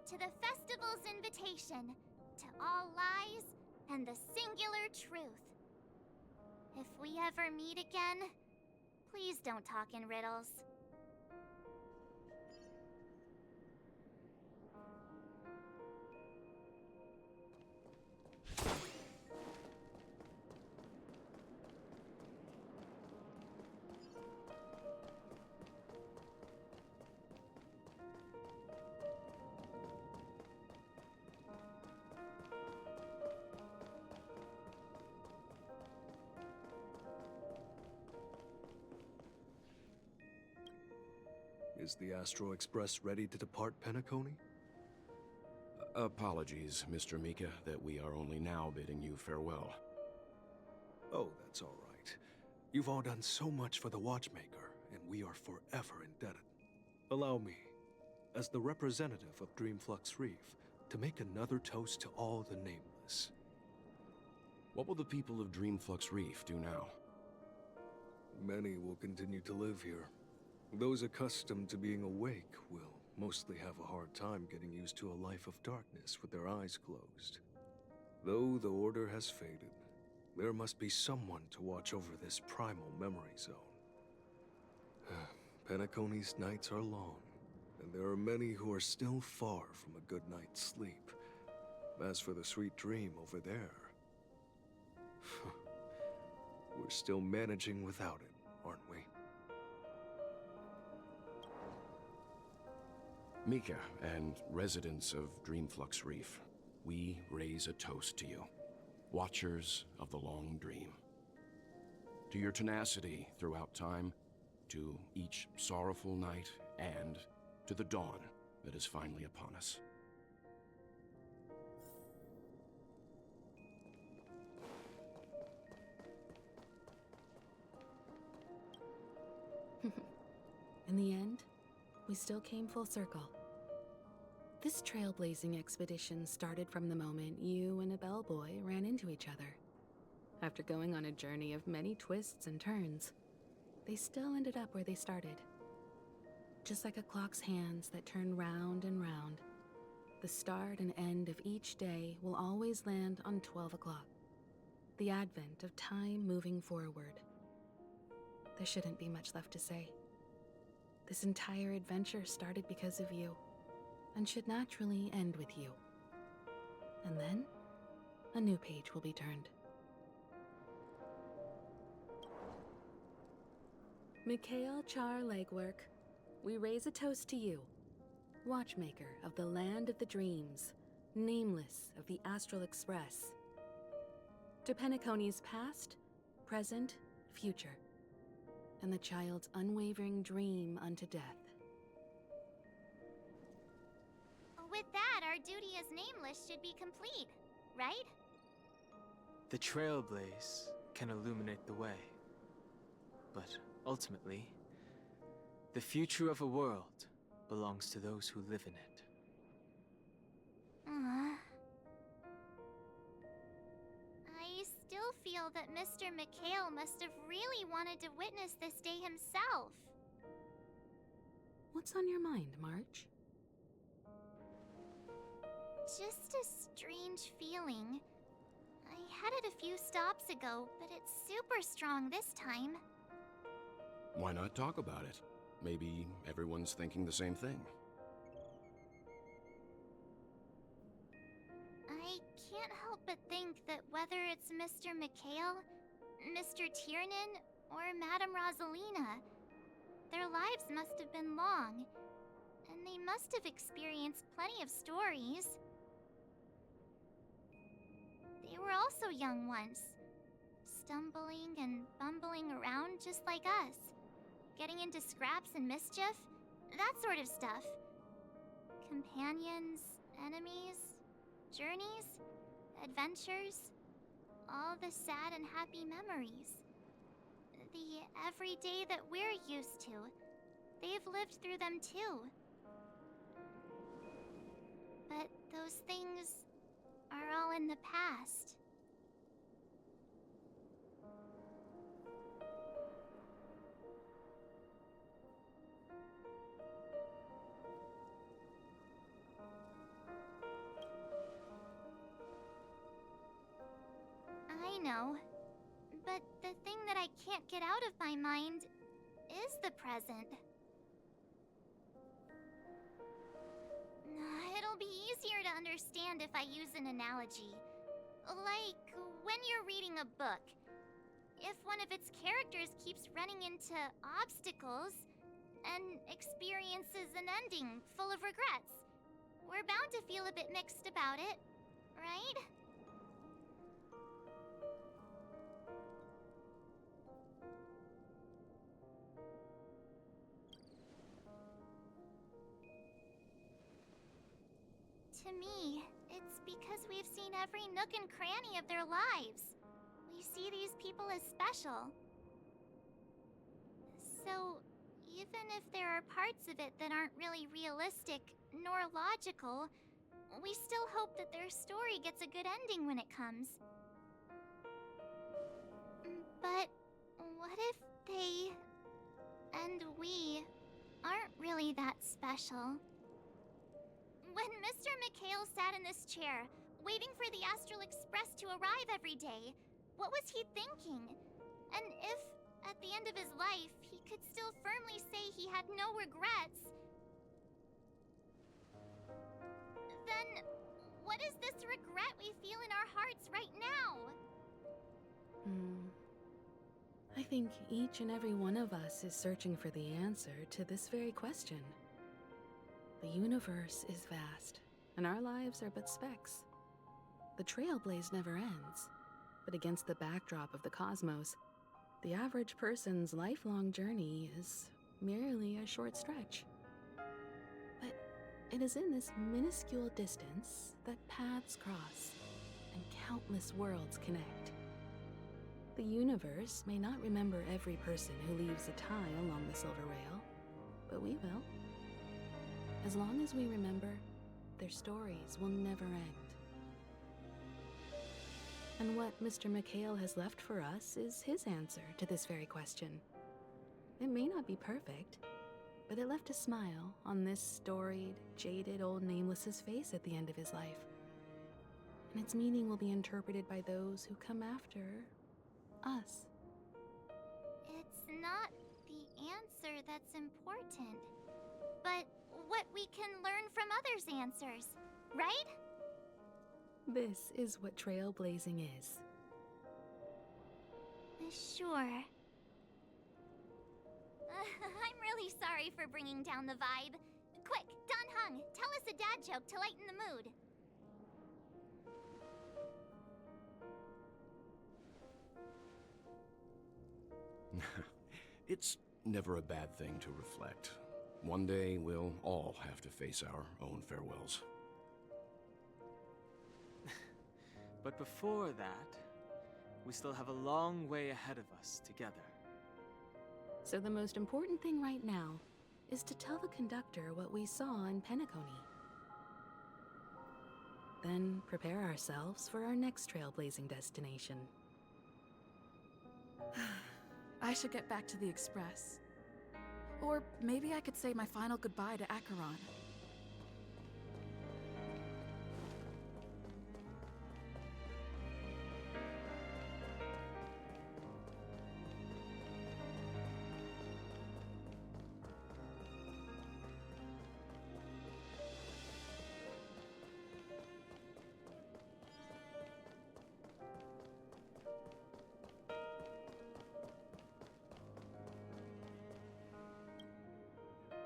To the festival's invitation, to all lies and the singular truth. If we ever meet again, please don't talk in riddles. Is the Astral Express ready to depart Penacony? Apologies, Mr. Mika, that we are only now bidding you farewell. Oh, that's all right. You've all done so much for the Watchmaker, and we are forever indebted. Allow me, as the representative of Dreamflux Reef, to make another toast to all the nameless. What will the people of Dreamflux Reef do now? Many will continue to live here. Those accustomed to being awake will mostly have a hard time getting used to a life of darkness with their eyes closed. Though the order has faded, there must be someone to watch over this primal memory zone. Penacony's nights are long, and there are many who are still far from a good night's sleep. As for the sweet dream over there, we're still managing without it, aren't we? Mika and residents of Dreamflux Reef, we raise a toast to you. Watchers of the long dream. To your tenacity throughout time, to each sorrowful night, and to the dawn that is finally upon us. In the end, we still came full circle. This trailblazing expedition started from the moment you and a bellboy ran into each other. After going on a journey of many twists and turns, they still ended up where they started. Just like a clock's hands that turn round and round, the start and end of each day will always land on 12 o'clock. The advent of time moving forward. There shouldn't be much left to say. This entire adventure started because of you, and should naturally end with you. And then, a new page will be turned. Mikhail Char Legwork, we raise a toast to you, watchmaker of the land of the dreams, nameless of the Astral Express. To Penacony's past, present, future, and the child's unwavering dream unto death. With that, our duty as nameless should be complete, right? The trailblaze can illuminate the way. But ultimately, the future of a world belongs to those who live in it. I still feel that Mr. Mikhail must have really wanted to witness this day himself. What's on your mind, March? Just a strange feeling. I had it a few stops ago, but it's super strong this time. Why not talk about it? Maybe everyone's thinking the same thing. I can't help but think that whether it's Mr. Mikhail, Mr. Tiernan, or Madame Rosalina, their lives must have been long, and they must have experienced plenty of stories. They were also young once, stumbling and bumbling around just like us, getting into scraps and mischief, that sort of stuff. Companions, enemies, journeys, adventures, all the sad and happy memories. The everyday that we're used to, they've lived through them too. But those things are all in the past. I know, but the thing that I can't get out of my mind is the present. It'll be easier to understand if I use an analogy. Like when you're reading a book. If one of its characters keeps running into obstacles and experiences an ending full of regrets, we're bound to feel a bit mixed about it, right? To me, it's because we've seen every nook and cranny of their lives. We see these people as special. So, even if there are parts of it that aren't really realistic nor logical, we still hope that their story gets a good ending when it comes. But what if they and we aren't really that special? When Mr. Mikhail sat in this chair, waiting for the Astral Express to arrive every day, what was he thinking? And if, at the end of his life, he could still firmly say he had no regrets, then what is this regret we feel in our hearts right now? I think each and every one of us is searching for the answer to this very question. The universe is vast, and our lives are but specks. The trailblaze never ends, But against the backdrop of the cosmos, the average person's lifelong journey is merely a short stretch. But it is in this minuscule distance that paths cross and countless worlds connect. The universe may not remember every person who leaves a tie along the Silver Rail, but we will. As long as we remember, their stories will never end. And what Mr. McHale has left for us is his answer to this very question. It may not be perfect, but it left a smile on this storied, jaded old Nameless's face at the end of his life. And its meaning will be interpreted by those who come after us. It's not the answer that's important, but what we can learn from others' answers, right? This is what trailblazing is. Sure. I'm really sorry for bringing down the vibe. Quick, Don Hung, tell us a dad joke to lighten the mood. It's never a bad thing to reflect. One day, we'll all have to face our own farewells. But before that, we still have a long way ahead of us together. So the most important thing right now is to tell the conductor what we saw in Penacony. Then prepare ourselves for our next trailblazing destination. I should get back to the Express. Or maybe I could say my final goodbye to Acheron.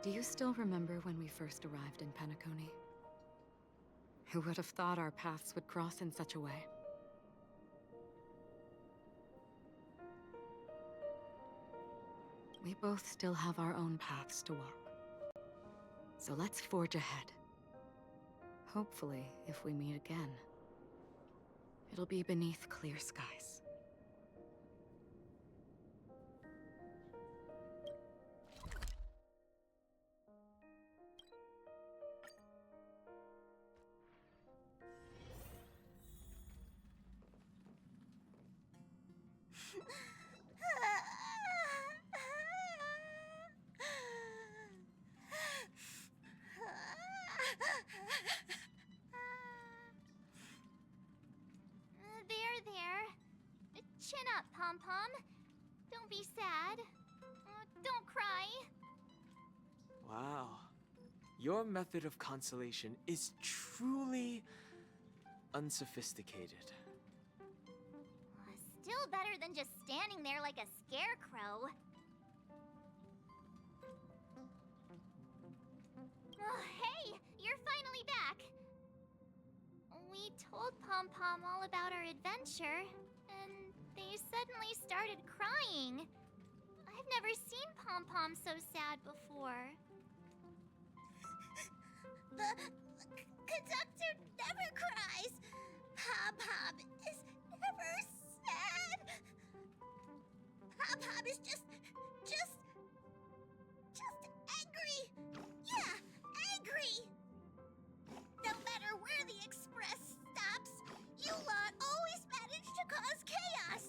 Do you still remember when we first arrived in Penacony? Who would have thought our paths would cross in such a way? We both still have our own paths to walk. So let's forge ahead. Hopefully, if we meet again, it'll be beneath clear skies. There. Chin up, Pom-Pom. Don't be sad. Don't cry. Wow. Your method of consolation is truly unsophisticated. Still better than just standing there like a scarecrow. Oh, hey, you're finally back. We told Pom-Pom all about our adventure, and they suddenly started crying. I've never seen Pom-Pom so sad before. The conductor never cries. Pom-Pom is never sad. Pom-Pom is just angry. Yeah, angry. No matter where the express stops, you lot always manage to cause chaos.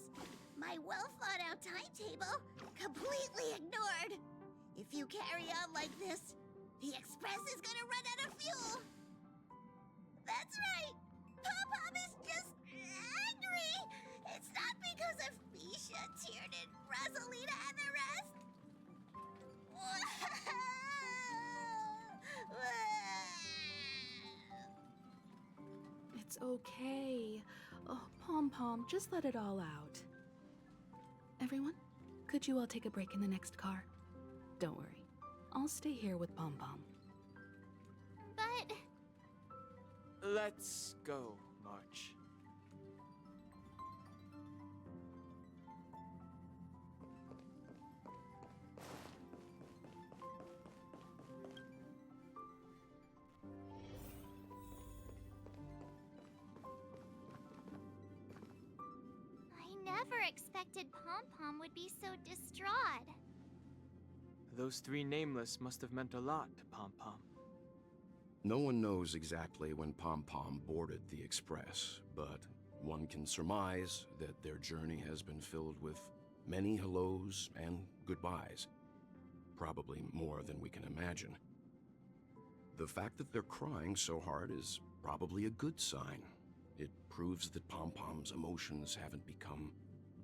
My well-thought-out timetable completely ignored. If you carry on like this, the express is gonna run out of fuel. That's right. Pom-Pom is just angry. It's not because of Misha, Tiernan, Rosalina, and the rest. It's okay. Oh, Pom-Pom, just let it all out. Everyone, could you all take a break in the next car? Don't worry. I'll stay here with Pom-Pom. But... Let's go, March. expected Pom-Pom would be so distraught. Those three nameless must have meant a lot to Pom-Pom. No one knows exactly when Pom-Pom boarded the Express, but one can surmise that their journey has been filled with many hellos and goodbyes. Probably more than we can imagine. The fact that they're crying so hard is probably a good sign. It proves that Pom-Pom's emotions haven't become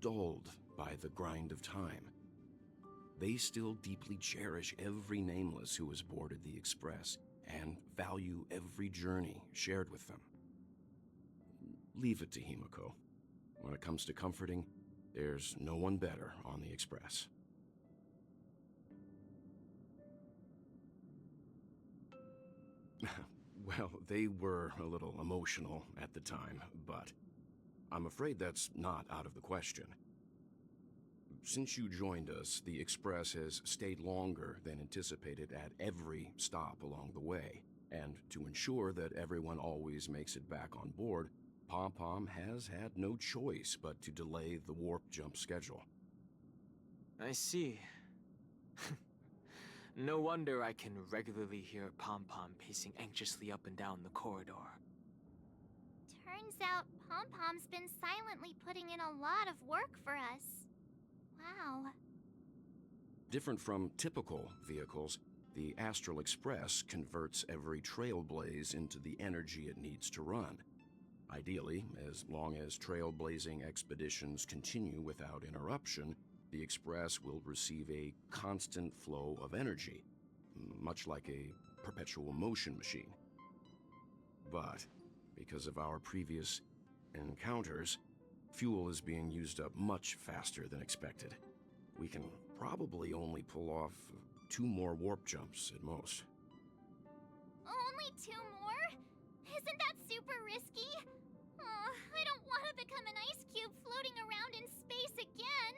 dulled by the grind of time. They still deeply cherish every nameless who has boarded the Express and value every journey shared with them. Leave it to Himiko. When it comes to comforting, there's no one better on the Express. Well, they were a little emotional at the time, but I'm afraid that's not out of the question. Since you joined us, the Express has stayed longer than anticipated at every stop along the way, and to ensure that everyone always makes it back on board, Pom-Pom has had no choice but to delay the warp jump schedule. I see. No wonder I can regularly hear Pom-Pom pacing anxiously up and down the corridor. Turns out Pom-Pom's been silently putting in a lot of work for us. Wow. Different from typical vehicles, the Astral Express converts every trailblaze into the energy it needs to run. Ideally, as long as trailblazing expeditions continue without interruption, the Express will receive a constant flow of energy, much like a perpetual motion machine. But because of our previous encounters, fuel is being used up much faster than expected. We can probably only pull off 2 more warp jumps at most. Only 2 more? Isn't that super risky? I don't want to become an ice cube floating around in space again.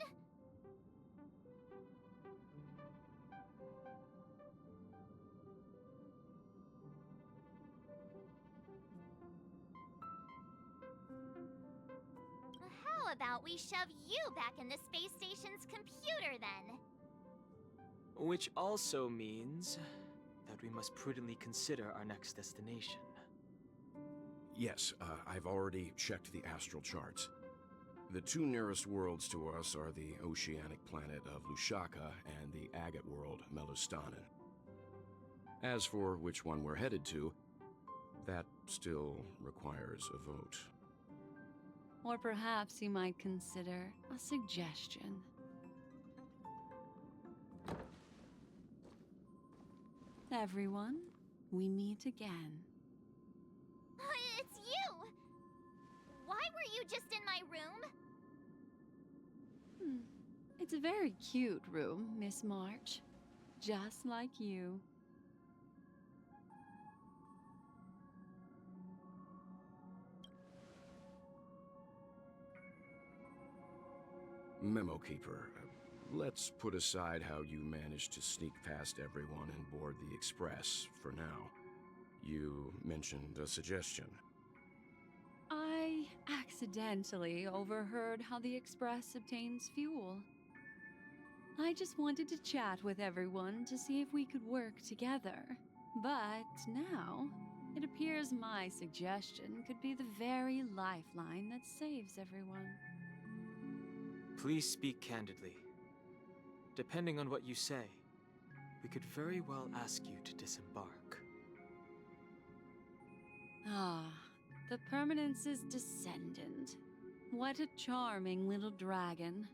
How about we shove you back in the space station's computer then? Which also means that we must prudently consider our next destination. Yes, I've already checked the astral charts. The 2 nearest worlds to us are the oceanic planet of Lushaka and the agate world, Melustanen. As for which one we're headed to, that still requires a vote. Or perhaps you might consider a suggestion. Everyone, we meet again. It's you! Why were you just in my room? It's a very cute room, Miss March. Just like you. Memo Keeper, let's put aside how you managed to sneak past everyone and board the Express for now. You mentioned a suggestion. I accidentally overheard how the Express obtains fuel. I just wanted to chat with everyone to see if we could work together. But now, it appears my suggestion could be the very lifeline that saves everyone. Please speak candidly. Depending on what you say, we could very well ask you to disembark. Ah, the Permanence's descendant. What a charming little dragon,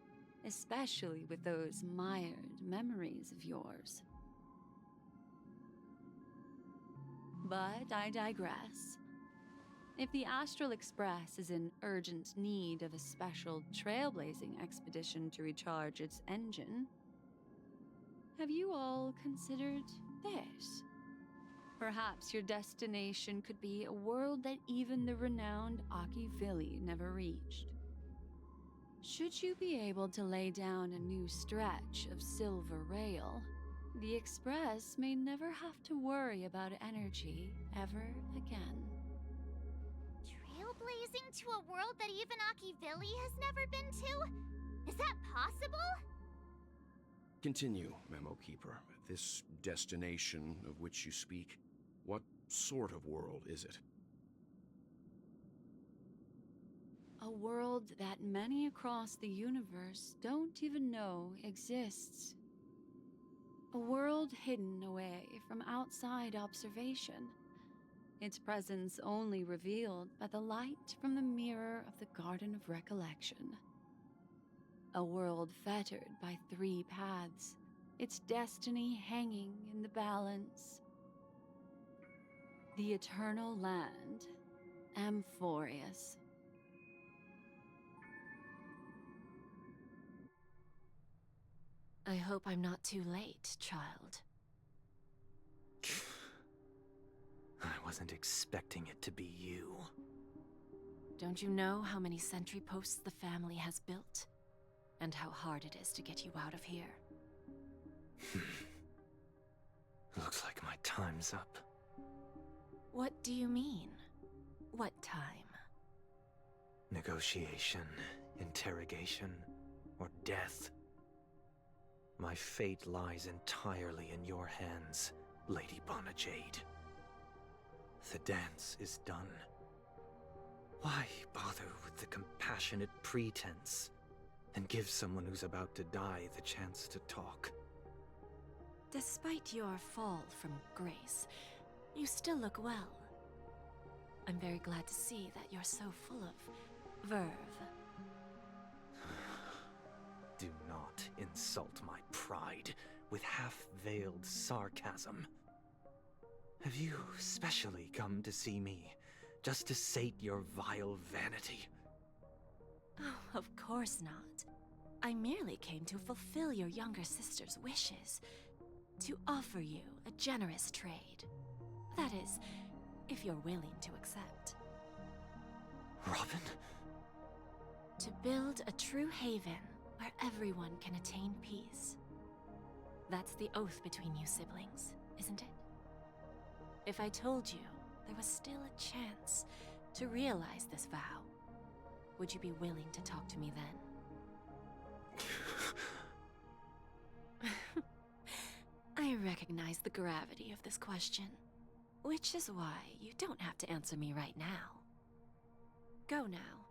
especially with those mired memories of yours. But I digress. If the Astral Express is in urgent need of a special trailblazing expedition to recharge its engine, have you all considered this? Perhaps your destination could be a world that even the renowned Akivili never reached. Should you be able to lay down a new stretch of silver rail, the Express may never have to worry about energy ever again. Trailblazing to a world that even Akivili has never been to? Is that possible? Continue, Memo Keeper. This destination of which you speak, what sort of world is it? A world that many across the universe don't even know exists. A world hidden away from outside observation. Its presence only revealed by the light from the mirror of the Garden of Recollection. A world fettered by 3 paths, its destiny hanging in the balance. The Eternal Land, Amphorius. I hope I'm not too late, child. I wasn't expecting it to be you. Don't you know how many sentry posts the family has built? And how hard it is to get you out of here? Looks like my time's up. What do you mean? What time? Negotiation, interrogation, or death. My fate lies entirely in your hands, Lady Bonajade. The dance is done. Why bother with the compassionate pretense and give someone who's about to die the chance to talk? Despite your fall from grace, you still look well. I'm very glad to see that you're so full of verve. Do not insult my pride with half-veiled sarcasm. Have you specially come to see me, just to sate your vile vanity? Oh, of course not. I merely came to fulfill your younger sister's wishes. To offer you a generous trade. That is, if you're willing to accept. Robin? To build a true haven where everyone can attain peace. That's the oath between you siblings, isn't it? If I told you there was still a chance to realize this vow, would you be willing to talk to me then? I recognize the gravity of this question, which is why you don't have to answer me right now. Go now.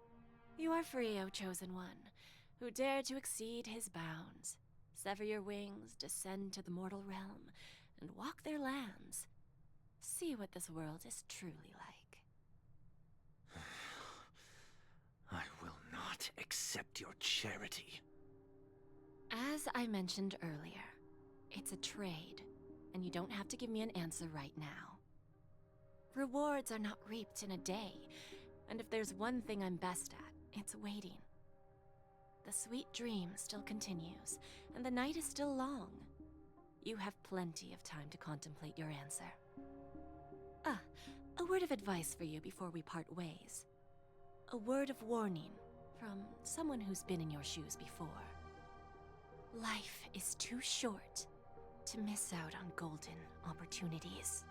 You are free, O Chosen One, who dare to exceed his bounds, sever your wings, descend to the mortal realm, and walk their lands. See what this world is truly like. I will not accept your charity. As I mentioned earlier, it's a trade, and you don't have to give me an answer right now. Rewards are not reaped in a day, and if there's one thing I'm best at, it's waiting. The sweet dream still continues, and the night is still long. You have plenty of time to contemplate your answer. A word of advice for you before we part ways. A word of warning from someone who's been in your shoes before. Life is too short to miss out on golden opportunities.